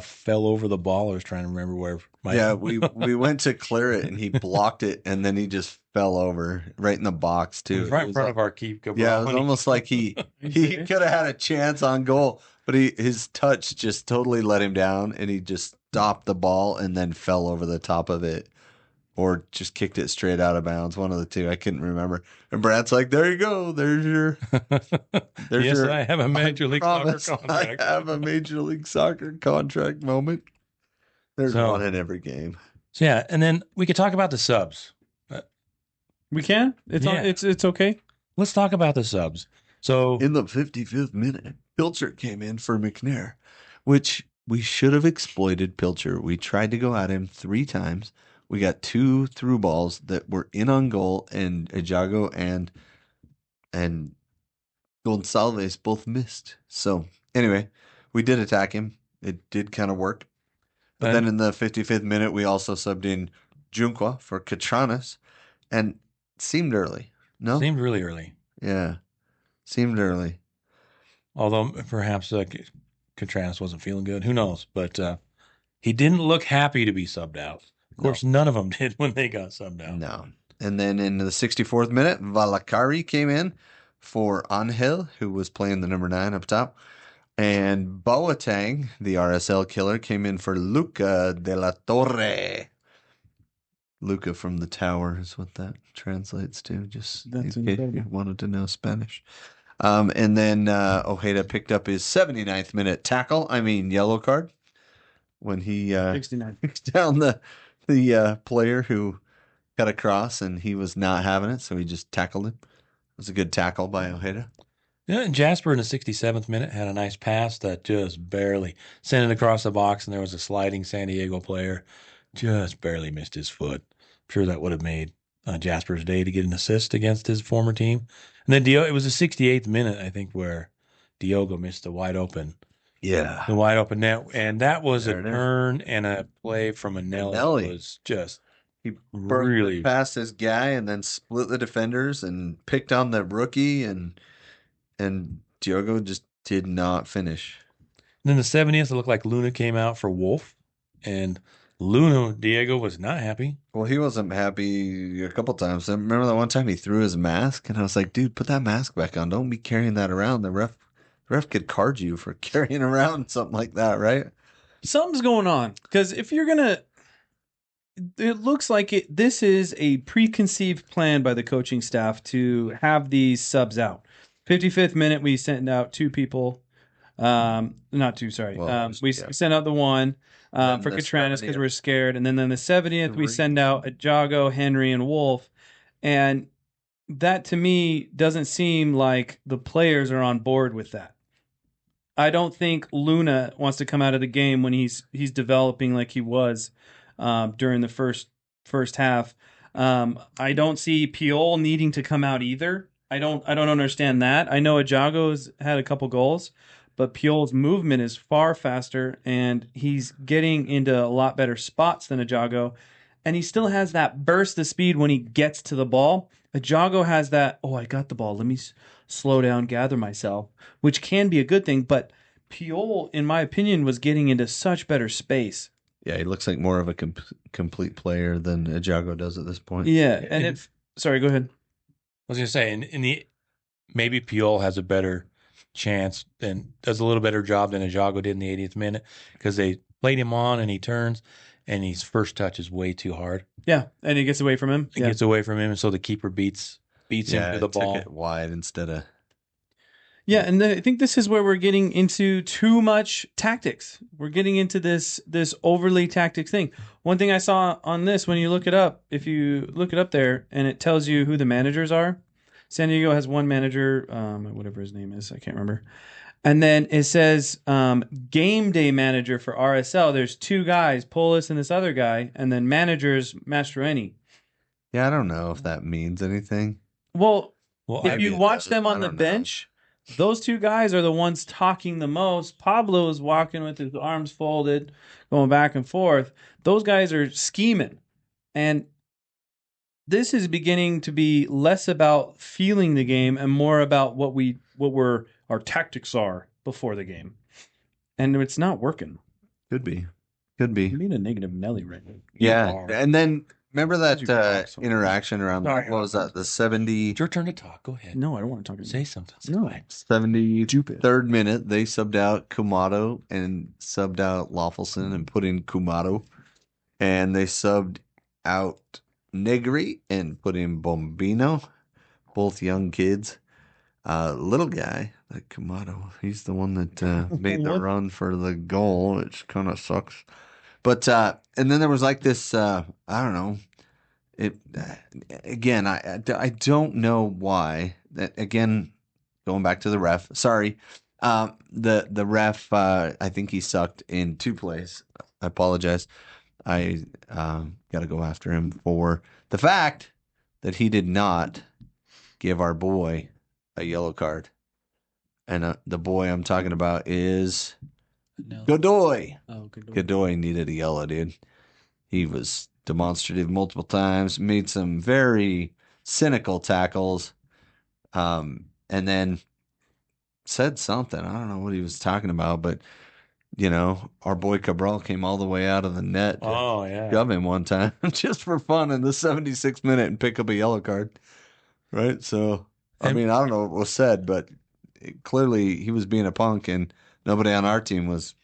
fell over the ball. I was trying to remember where. yeah, we went to clear it and he blocked it, and then he just fell over right in the box It too. was right It in was front like- of our keeper. Yeah, it was almost like he serious? could have had a chance on goal, but his touch just totally let him down, and he just stopped the ball and then fell over the top of it, or just kicked it straight out of bounds. One of the two, I couldn't remember. And Brandt's like, "There you go. There's your Yes, your I have a Major League Soccer promise. contract. I have a Major League Soccer contract moment." There's So- one in every game. So yeah, and then we could talk about the subs. We can. It's Yeah. it's okay. Let's talk about the subs. So In the 55th minute, Pilcher came in for McNair, which we should have exploited Pilcher. We tried to go at him 3 times. We got 2 through balls that were in on goal, and Ajago and Gonçalves both missed. So anyway, we did attack him. It did kind of work. But And- then in the 55th minute, we also subbed in Junqua for Catranas, and it seemed early. No? seemed really early, Yeah. Seemed early. although perhaps Contreras wasn't feeling good. Who knows? But he didn't look happy to be subbed out. Of course, none of them did when they got subbed out. No. And then in the 64th minute, Valakari came in for Angel, who was playing the number 9 up top. And Boateng, the RSL killer, came in for Luca de la Torre. Luca from the tower is what that translates to, just That's in case you incredible. wanted to know Spanish. And then Ojeda picked up his 79th minute yellow card, when he 69. kicked down the player who got across, and he was not having it, so he just tackled him. It was a good tackle by Ojeda. Yeah, and Jasper in the 67th minute had a nice pass that just barely sent it across the box, and there was a sliding San Diego player, just barely missed his foot. I'm sure that would have made Jasper's day to get an assist against his former team. And then it was the 68th minute, I think, where Diogo missed the wide open Yeah. net, and that was There a it is. turn and a play from Anelli. Anelli. Was just He burned really it past his guy and then split the defenders and picked on the rookie, and Diogo just did not finish. Then the 70th, it looked like Luna came out for Wolf, and Diego was not happy. Well, he wasn't happy a couple times. I remember that one time he threw his mask, and I was like, dude, put that mask back on. Don't be carrying that around. The ref could card you for carrying around something like that, right? Something's going on, because if you're gonna, it looks like this is a preconceived plan by the coaching staff to have these subs out. 55th minute, we sent out 2 people. Not 2, sorry. Well, We yeah. sent out the one Then for the Catranas because 70th. we're scared, and then the 70th we 3. send out Jago, Henry, and Wolf, and that to me doesn't seem like the players are on board with that. I don't think Luna wants to come out of the game when he's developing like he was during the first half. I don't see Piol needing to come out either. I don't understand that. I know Ajago's had a couple goals, but Piol's movement is far faster, and he's getting into a lot better spots than Ajago. And he still has that burst of speed when he gets to the ball. Ajago has that, oh, I got the ball. Let me slow down, gather myself, which can be a good thing. But Piol, in my opinion, was getting into such better space. Yeah, he looks like more of a complete player than Ajago does at this point. Yeah, and sorry, go ahead. I was going to say, in the maybe Piol has a better chance and does a little better job than Ajago did in the 80th minute because they played him on and he turns and his first touch is way too hard. Yeah, and he gets away from him. It gets away from him, and so the keeper beats him to the ball. Took it wide instead of. Yeah, and I think this is where we're getting into too much tactics. We're getting into this overly tactics thing. One thing I saw on this, when you look it up, if you look it up there, and it tells you who the managers are. San Diego has one manager, whatever his name is, I can't remember. And then it says game day manager for RSL. There's two guys, Polis and this other guy, and then managers Mastroeni. Yeah, I don't know if that means anything. Well if you watch them on the bench, those two guys are the ones talking the most. Pablo is walking with his arms folded, going back and forth. Those guys are scheming. And this is beginning to be less about feeling the game and more about what our tactics are before the game. And it's not working. Could be. You mean a negative Nelly right now. Yeah. And then remember that interaction around, what was that, the 70... It's your turn to talk. Go ahead. No, I don't want to talk. Say something. No. 73rd minute, they subbed out Kumado and subbed out Lawfulson and put in Kumado. And they subbed out Negri and put in Bombino, both young kids. Little guy, like Kumado, he's the one that made the run for the goal, which kind of sucks. But and then there was like this, I don't know. It again, I don't know why. Again, going back to the ref. Sorry, the ref. I think he sucked in two plays. I apologize. I got to go after him for the fact that he did not give our boy a yellow card. And the boy I'm talking about is Godoy. Oh, Godoy. Godoy needed a yellow, dude. He was demonstrative multiple times, made some very cynical tackles, and then said something. I don't know what he was talking about, but you know, our boy Cabral came all the way out of the net to shove him one time just for fun in the 76th minute and pick up a yellow card. Right? So, I mean, I don't know what was said, but clearly he was being a punk and nobody on our team was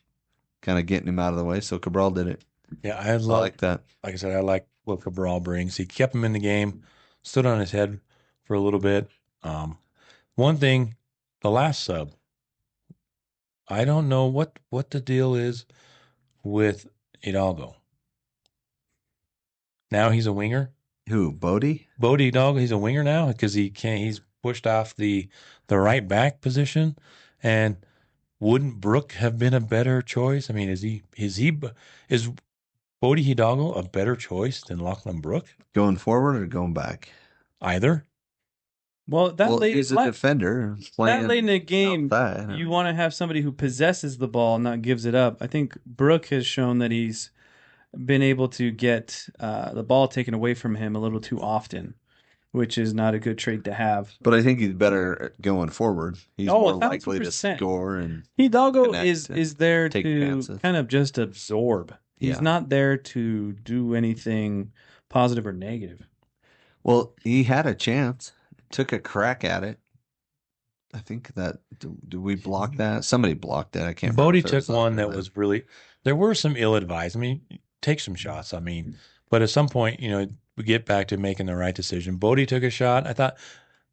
kind of getting him out of the way. So Cabral did it. Yeah, I like that. Like I said, I like what Cabral brings. He kept him in the game, stood on his head for a little bit. One thing, the last sub, I don't know what the deal is with Hidalgo. Now he's a winger. Who, Bodie? Bodie Hidalgo, he's a winger now because he's pushed off the right back position. And wouldn't Brook have been a better choice? I mean, is Bodie Hidalgo a better choice than Lachlan Brook? Going forward or going back? Either. Well, he's a defender. That late in the game, you want to have somebody who possesses the ball, not gives it up. I think Brook has shown that he's been able to get the ball taken away from him a little too often, which is not a good trait to have. But I think he's better going forward. He's more likely to score. And Hidalgo is there to kind of just absorb. He's not there to do anything positive or negative. Well, he had a chance. Took a crack at it. I think that do we block that? Somebody blocked that. I can't remember. Bodie took one that was really. There were some ill-advised. I mean, take some shots. I mean, but at some point, you know, we get back to making the right decision. Bodie took a shot. I thought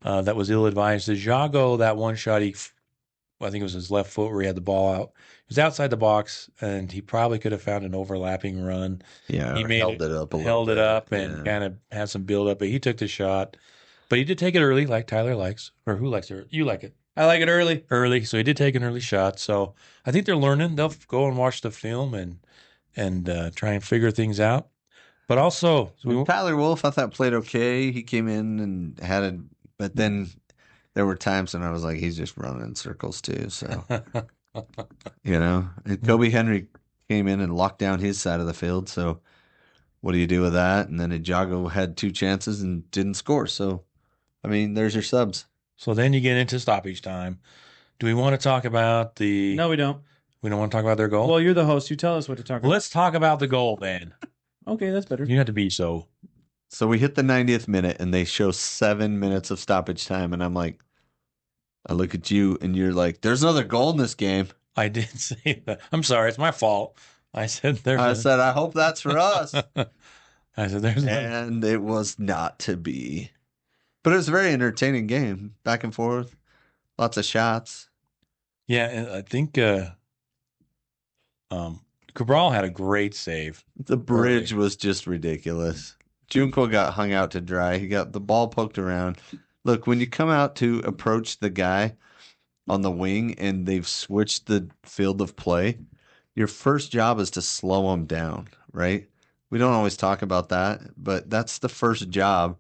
that was ill-advised. The Jago, that one shot, I think it was his left foot where he had the ball out. He was outside the box, and he probably could have found an overlapping run. Yeah, he held it up and kind of had some build-up. But he took the shot. But he did take it early, like Tyler likes. Or who likes it? You like it. I like it early. early, so he did take an early shot. So I think they're learning. They'll go and watch the film and try and figure things out. But also, Tyler Wolf, I thought played okay. He came in and but then there were times when I was like, he's just running in circles too. So, and Kobe Henry came in and locked down his side of the field. So, what do you do with that? And then Ejago had 2 chances and didn't score. So, I mean, there's your subs. so then you get into stoppage time. Do we want to talk about the? No, we don't. We don't want to talk about their goal. Well, you're the host. You tell us what to talk about. Let's talk about the goal then. Okay, that's better. You have to be so. So we hit the 90th minute and they show 7 minutes of stoppage time. And I'm like, I look at you and you're like, there's another goal in this game. I did say that. I'm sorry. It's my fault. I said there's. I said, I hope that's for us. I said there's. And it was not to be. But it was a very entertaining game. Back and forth. Lots of shots. Yeah, and I think Cabral had a great save. The bridge was just ridiculous. Junko got hung out to dry. He got the ball poked around. Look, when you come out to approach the guy on the wing and they've switched the field of play, your first job is to slow them down, right? We don't always talk about that, but that's the first job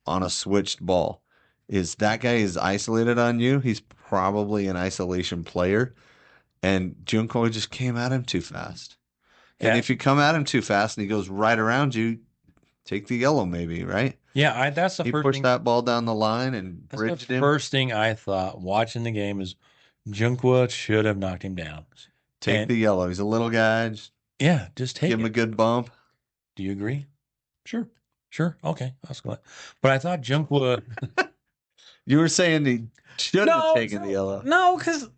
on a switched ball. Is that guy is isolated on you? He's probably an isolation player, and Junko just came at him too fast. Yeah. And if you come at him too fast and he goes right around you, take the yellow maybe, right? Yeah, that's the He first pushed thing. that ball down the line and That's bridged the him. first thing I thought watching the game is Junqua should have knocked him down. Take the yellow. He's a little guy. Just Yeah, just take give him a it. good bump. Do you agree? Sure. Sure. Okay. That's good. But I thought Junqua. You were saying he should have taken the yellow. No, because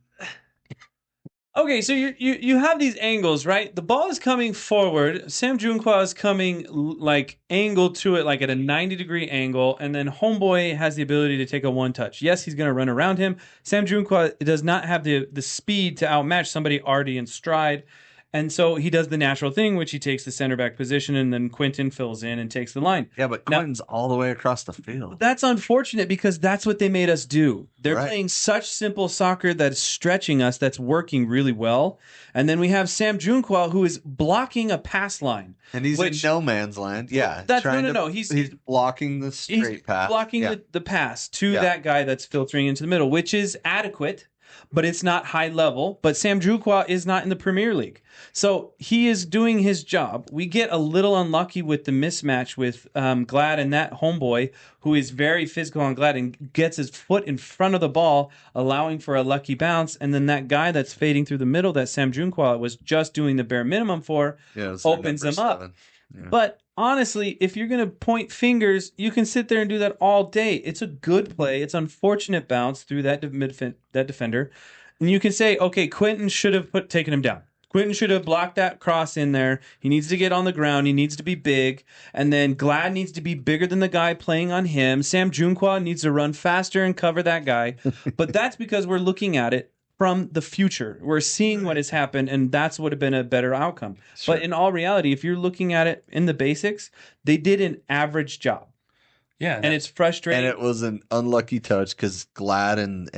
okay, so you have these angles, right? The ball is coming forward. Sam Junqua is coming like angled to it, like at a 90-degree angle, and then Homeboy has the ability to take a one touch. Yes, he's going to run around him. Sam Junqua does not have the speed to outmatch somebody already in stride. And so he does the natural thing, which he takes the center back position, and then Quentin fills in and takes the line. Yeah, but Quentin's all the way across the field. That's unfortunate because that's what they made us do. They're Right. playing such simple soccer that's stretching us, that's working really well. And then we have Sam Junqua, who is blocking a pass line. And he's Which- in no man's land. Yeah. That's trying no. to- He's blocking the straight pass. blocking Yeah. the pass to Yeah. that guy that's filtering into the middle, which is adequate, but it's not high level. But Sam Junqua is not in the Premier League. So he is doing his job. We get a little unlucky with the mismatch with Glad and that Homeboy, who is very physical on Glad and gets his foot in front of the ball, allowing for a lucky bounce. And then that guy that's fading through the middle that Sam Junqua was just doing the bare minimum for, Yeah, it's their opens number them up. 7. Yeah. But honestly, if you're going to point fingers, you can sit there and do that all day. It's a good play. It's unfortunate bounce through that defender. And you can say, okay, Quentin should have taken him down. Quentin should have blocked that cross in there. He needs to get on the ground. He needs to be big. And then Glad needs to be bigger than the guy playing on him. Sam Junqua needs to run faster and cover that guy. But that's because we're looking at it from the future. We're seeing what has happened, and that's would have been a better outcome. Sure. But in all reality, if you're looking at it in the basics, they did an average job. Yeah, And it's frustrating. And it was an unlucky touch because Glad and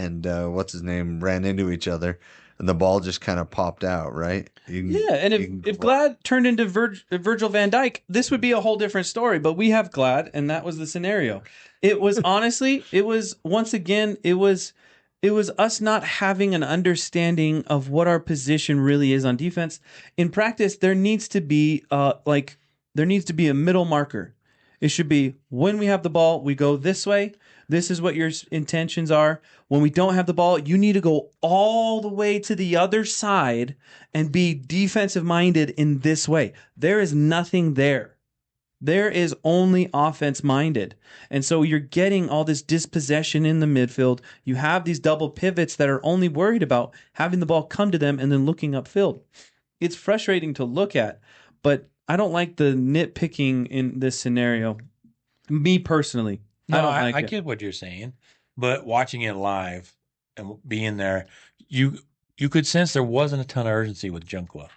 what's his name ran into each other, and the ball just kind of popped out, right? Yeah, and if Glad turned into Virgil van Dijk, this would be a whole different story. But we have Glad, and that was the scenario. It was honestly, it was once again, it was us not having an understanding of what our position really is on defense. In practice, there needs to be a middle marker. It should be when we have the ball, we go this way. This is what your intentions are. When we don't have the ball, you need to go all the way to the other side and be defensive minded in this way. There is nothing there. There is only offense minded. And so you're getting all this dispossession in the midfield. You have these double pivots that are only worried about having the ball come to them and then looking upfield. It's frustrating to look at, but I don't like the nitpicking in this scenario. Me personally. No, I don't like I it. get what you're saying, but watching it live and being there, you could sense there wasn't a ton of urgency with Junqua.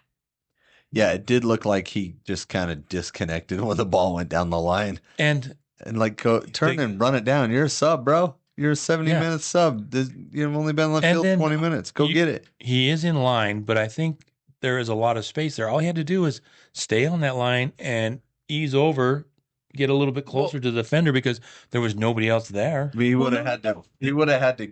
Yeah, it did look like he just kind of disconnected when the ball went down the line. And And like, turn and run it down. You're a sub, bro. You're a 70-minute sub. You've only been on the And field then 20 minutes. Go get it. He is in line, but I think there is a lot of space there. All he had to do was stay on that line and ease over, get a little bit closer to the defender because there was nobody else there. He would have had to. He would have had to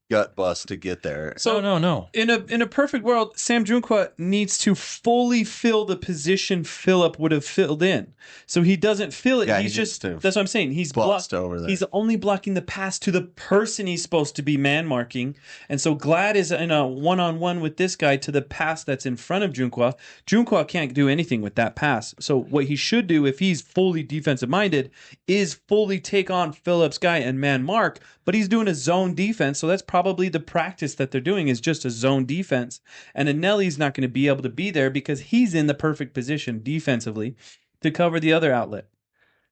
gut bust to get there. So no. In a perfect world, Sam Junqua needs to fully fill the position Phillip would have filled in. So he doesn't fill it. Yeah, he's he just needs to that's what I'm saying. He's bust blocked over there. He's only blocking the pass to the person he's supposed to be man marking. And so Glad is in a one-on-one with this guy to the pass that's in front of Junqua. Junqua can't do anything with that pass. So what he should do if he's fully defensive minded is fully take on Phillip's guy and man mark, but he's doing a zone defense. So that's probably the practice that they're doing is just a zone defense. And Anelli's not going to be able to be there because he's in the perfect position defensively to cover the other outlet.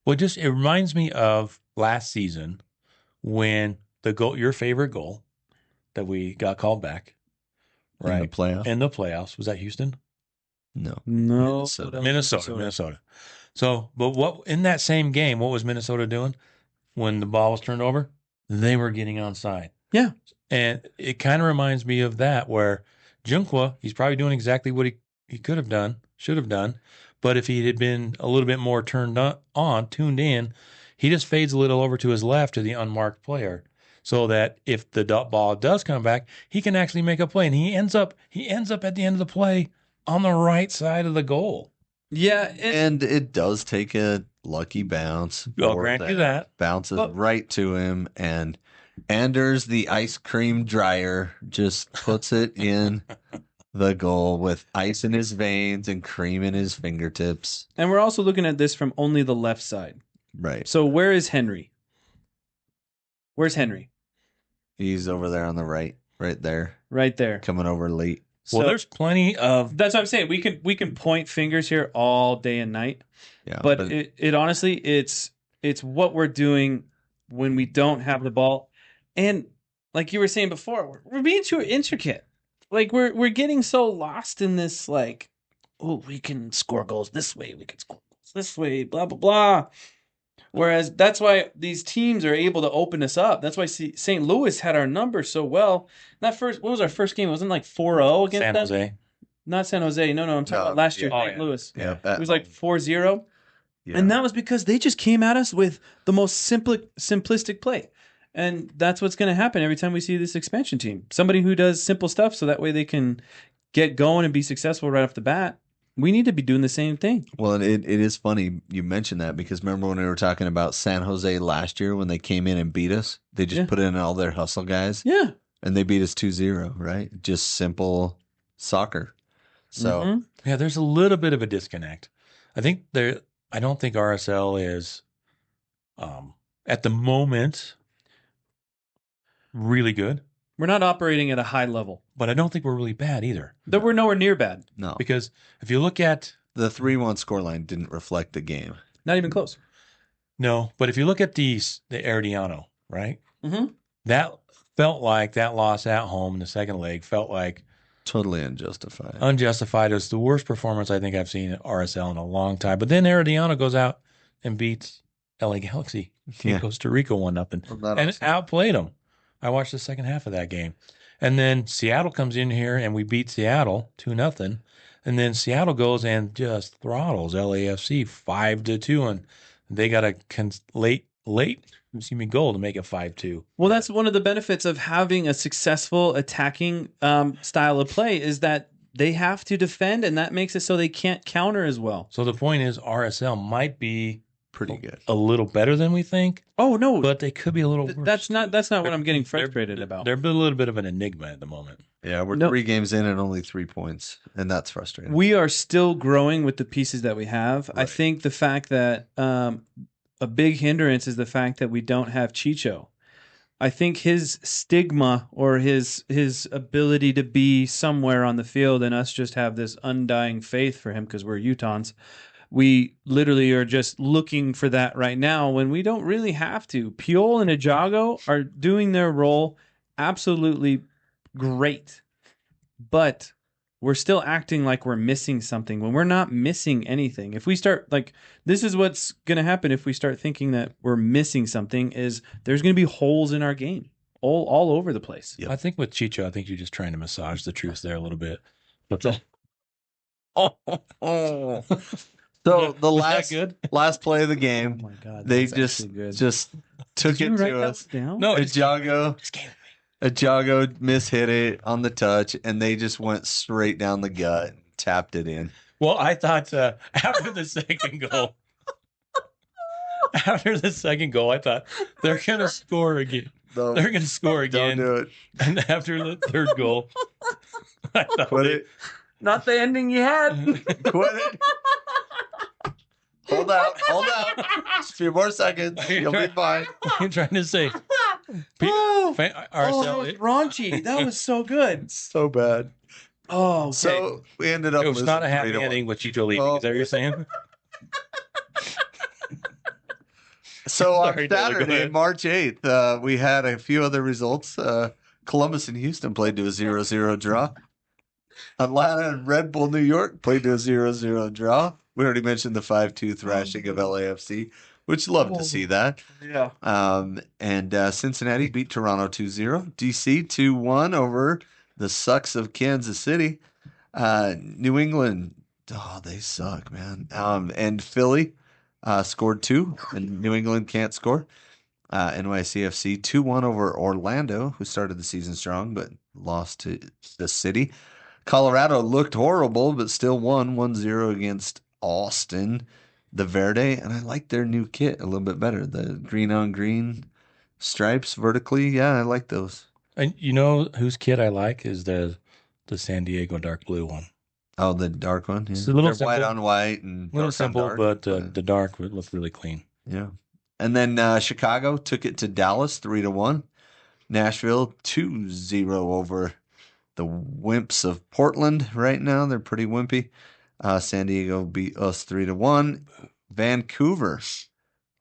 Well, it reminds me of last season when your favorite goal that we got called back, right? In the playoffs. Was that Houston? No. Minnesota. So, but what in that same game, what was Minnesota doing when the ball was turned over? They were getting onside. Yeah. And it kind of reminds me of that where Junqua, he's probably doing exactly what he could have done, should have done. But if he had been a little bit more tuned in, he just fades a little over to his left to the unmarked player so that if the ball does come back, he can actually make a play. And he ends up at the end of the play on the right side of the goal. Yeah. And it does take a lucky bounce. I'll grant you that. Bounces right to him, and Anders, the ice cream dryer, just puts it in the goal with ice in his veins and cream in his fingertips. And we're also looking at this from only the left side. Right. So where is Henry? Where's Henry? He's over there on the right there. Right there. Coming over late. Well, So there's plenty of. that's what I'm saying. We can point fingers here all day and night. Yeah. But it honestly, it's what we're doing when we don't have the ball. And like you were saying before, we're being too intricate. Like we're getting so lost in this, like, oh, we can score goals this way, we can score goals this way, blah blah blah. Whereas that's why these teams are able to open us up. That's why St. Louis had our number so well. What was our first game? It wasn't like 4-0 against San them? Jose. Not San Jose. No, I'm talking about last year, yeah. St. Louis. Yeah. It was like 4-0. Yeah. And that was because they just came at us with the most simplistic play. And that's what's going to happen every time we see this expansion team. Somebody who does simple stuff so that way they can get going and be successful right off the bat. We need to be doing the same thing. Well, it is funny you mentioned that because remember when we were talking about San Jose last year when they came in and beat us? They just put in all their hustle guys. Yeah. And they beat us 2-0, right? Just simple soccer. So, Yeah, there's a little bit of a disconnect. I don't think RSL is, at the moment, really good. We're not operating at a high level. But I don't think we're really bad either. That we're nowhere near bad. no. Because if you look at The 3-1 scoreline didn't reflect the game. Not even close. but if you look at the Herediano, right? Mm-hmm. That felt like that loss at home in the second leg felt like Totally unjustified. unjustified. It was the worst performance I think I've seen at RSL in a long time. But then Herediano goes out and beats LA Galaxy in Costa Rica 1-0 and outplayed them. I watched the second half of that game. And then Seattle comes in here and we beat Seattle 2-0. And then Seattle goes and just throttles LAFC 5-2. And they got a late goal to make it 5-2. Well, that's one of the benefits of having a successful attacking style of play is that they have to defend, and that makes it so they can't counter as well. So the point is RSL might be Pretty good. a little better than we think, Oh no, but they could be a little worse. that's not what I'm getting frustrated about. They're a little bit of an enigma at the moment. Yeah, we're No. 3 games in and only 3 points, and that's frustrating. We are still growing with the pieces that we have. I Right. think the fact that a big hindrance is the fact that we don't have Chicho. I think his stigma or his ability to be somewhere on the field and us just have this undying faith for him because we're Utahns. We literally are just looking for that right now when we don't really have to. Piol and Ajago are doing their role absolutely great. But we're still acting like we're missing something when we're not missing anything. If we start this is what's going to happen if we start thinking that we're missing something is there's going to be holes in our game all over the place. Yep. I think with Chicho, I think you're just trying to massage the truth there a little bit. But So the was that last play of the Oh game, my God. they that's actually good. just took Did you it write to that us. down? no, Ajago mishit it on the touch, and they just went straight down the gut and tapped it in. well, I thought after the second goal, I thought they're going to score again. No, They're going to score don't again. do it. And after the third goal, I thought Quit it. Not the ending you had. Quit it. Hold out. Just a few more seconds. You'll be fine. I'm trying to say, that RSL, was raunchy. That was so good. So bad. Oh, okay. So we ended up it was losing not a happy 3-1. ending with Chicho leaving. Oh. Is that what you're saying? So on Sorry, Taylor, go Saturday, ahead. March 8th, we had a few other results. Columbus and Houston played to a 0-0 draw. Atlanta and Red Bull New York played to a 0-0 draw. We already mentioned the 5-2 thrashing of LAFC, which love to see that. Yeah. And Cincinnati beat Toronto 2-0. DC 2-1 over the Sucks of Kansas City. New England, they suck, man. And Philly scored 2, and New England can't score. NYCFC 2-1 over Orlando, who started the season strong but lost to the City. Colorado looked horrible but still won 1-0 against Austin, the Verde, and I like their new kit a little bit better. The green on green stripes vertically. Yeah, I like those. And you know whose kit I like is the San Diego dark blue one. Oh, the dark one. Yeah. It's a little They're white simple. on white and A little dark on simple, dark, but the dark would look really clean. yeah. And then Chicago took it to Dallas 3-1. Nashville 2-0 over the Wimps of Portland. Right now, they're pretty wimpy. San Diego beat us 3-1. Vancouver,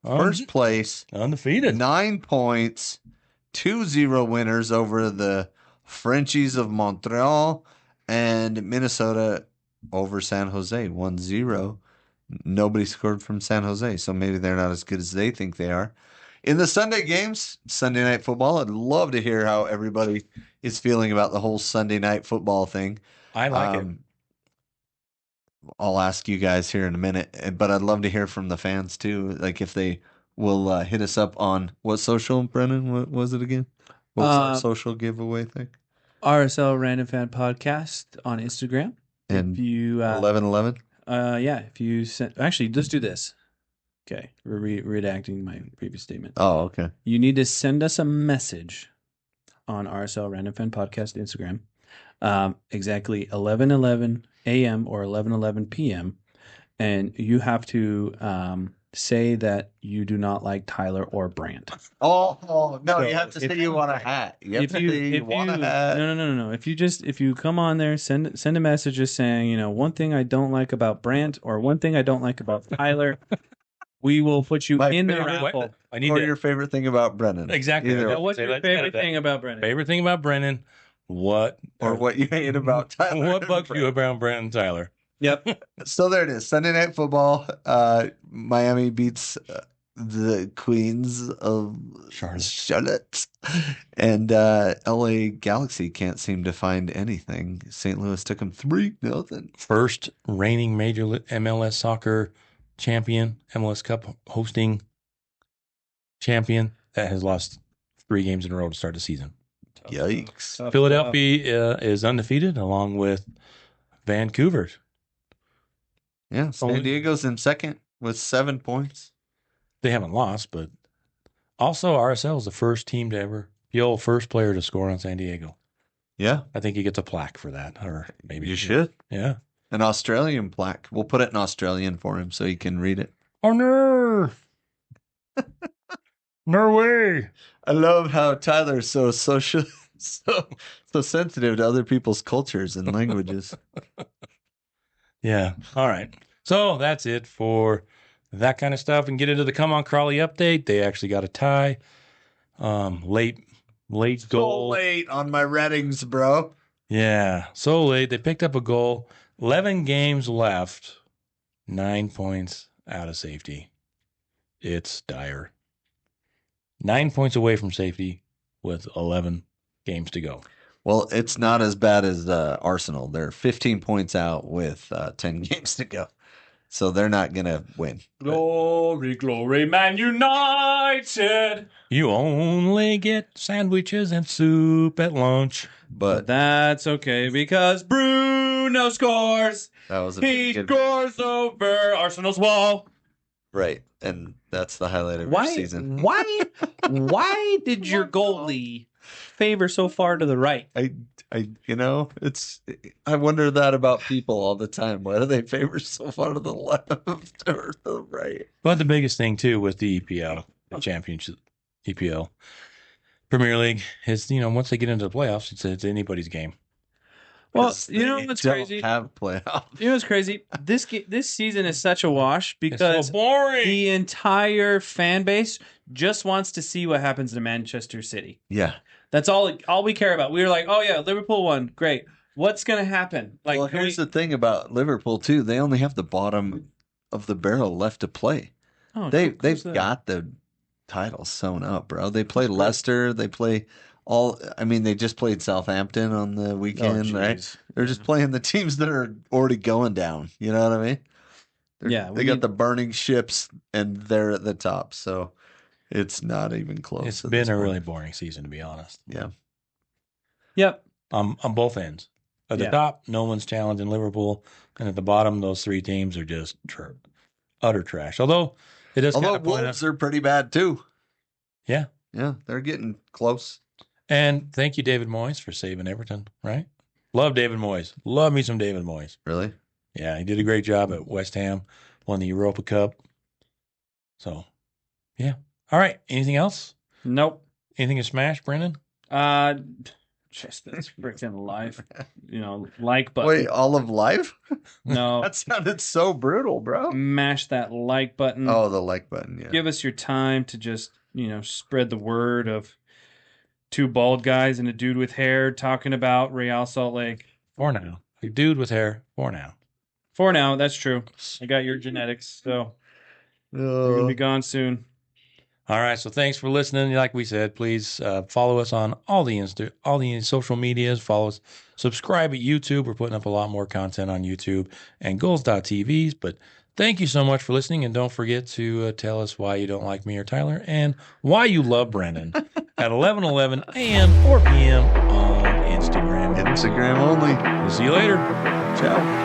first place, Undefeated. 9 points, 2-0 winners over the Frenchies of Montreal, and Minnesota over San Jose 1-0. Nobody scored from San Jose, so maybe they're not as good as they think they are. In the Sunday games, Sunday Night Football, I'd love to hear how everybody is feeling about the whole Sunday Night Football thing. I like it. I'll ask you guys here in a minute, but I'd love to hear from the fans too. Like if they will hit us up on what social, Brennan? What was it again? What was our social giveaway thing? RSL Random Fan Podcast on Instagram. And If you 1111. if you send, actually, let's do this. Okay, we're redacting my previous statement. Oh, okay. You need to send us a message on RSL Random Fan Podcast Instagram, exactly 11:11 a.m. or 11:11 p.m. And you have to say that you do not like Tyler or Brandt. Oh no! So you have to say you want a hat. You have If to you, say you want a hat. no. If you come on there, send a message just saying, one thing I don't like about Brandt or one thing I don't like about Tyler. We will put you My in the favorite- raffle. I need Or to, your favorite thing about Brennan. exactly. Either Yeah, way. What's Say your that- favorite that- thing about Brennan? Favorite thing about Brennan? What Or what you hate about Tyler. what and bugs you Brennan. about Brennan Tyler? Yep. So there it is. Sunday Night Football. Miami beats the Queens of Charlotte. And LA Galaxy can't seem to find anything. St. Louis took them 3-0. First reigning major MLS soccer champion, MLS Cup hosting champion that has lost 3 games in a row to start the season. Yikes. Tough. Philadelphia is undefeated along with Vancouver. Yeah, San Only- Diego's in second with 7 points. They haven't lost, but also RSL is the first team to ever, the old first player to score on San Diego. Yeah, I think he gets a plaque for that, or maybe you should. Yeah. An Australian plaque. We'll put it in Australian for him so he can read it. Oh no! No way! I love how Tyler's so social, so sensitive to other people's cultures and languages. Yeah. All right. So that's it for that kind of stuff. And get into the Come On Crawley update. They actually got a tie. Late So goal. late on my Reddings, bro. Yeah, so late. They picked up a goal. 11 games left. 9 points out of safety. It's dire. 9 points away from safety with 11 games to go. Well, it's not as bad as Arsenal. They're 15 points out with 10 games to go. So they're not going to win. Glory, glory, Man United. You only get sandwiches and soup at lunch. But that's okay because Bruno scores. That was a He good, scores over Arsenal's wall. right. And that's the highlight of your season. Why did your goalie favor so far to the right? I wonder that about people all the time. Why do they favor so far to the left or to the right? But the biggest thing, too, with the EPL, the Championship, EPL, Premier League, is, once they get into the playoffs, it's anybody's game. Well, 'Cause you know they what's don't crazy? have playoffs. You know what's crazy? This season is such a wash It's because so boring. the entire fan base just wants to see what happens to Manchester City. Yeah. That's all we care about. We were like, oh yeah, Liverpool won. Great. What's going to happen? Like, Well, here's the thing about Liverpool, too. They only have the bottom of the barrel left to play. They've got the title sewn up, bro. They play Leicester. They play they just played Southampton on the weekend, right? They're just playing the teams that are already going down. You know what I mean? They got the burning ships, and they're at the top. So it's not even close. It's been a really boring season, to be honest. Yeah. Yep. On both ends. At the top, no one's challenging Liverpool. And at the bottom, those three teams are just utter trash. Although Wolves are pretty bad, too. Yeah. Yeah, they're getting close. And thank you, David Moyes, for saving Everton, right? Love David Moyes. Love me some David Moyes. Really? Yeah, he did a great job at West Ham, won the Europa Cup. So, yeah. All right. Anything else? Nope. Anything to smash, Brennan? Just this freaking like button. Wait, all of life? No. That sounded so brutal, bro. Mash that like button. Oh, the like button, yeah. Give us your time to just, spread the word of two bald guys and a dude with hair talking about Real Salt Lake. For now. A dude with hair, for now. For now, that's true. I got your genetics, so you're going to be gone soon. All right, so thanks for listening. Like we said, please follow us on all the social medias. Follow us, subscribe at YouTube. We're putting up a lot more content on YouTube and goals.tvs. But thank you so much for listening, and don't forget to tell us why you don't like me or Tyler and why you love Brennan at 11:11 a.m. 4 p.m. on Instagram. Instagram only. We'll see you later. Ciao.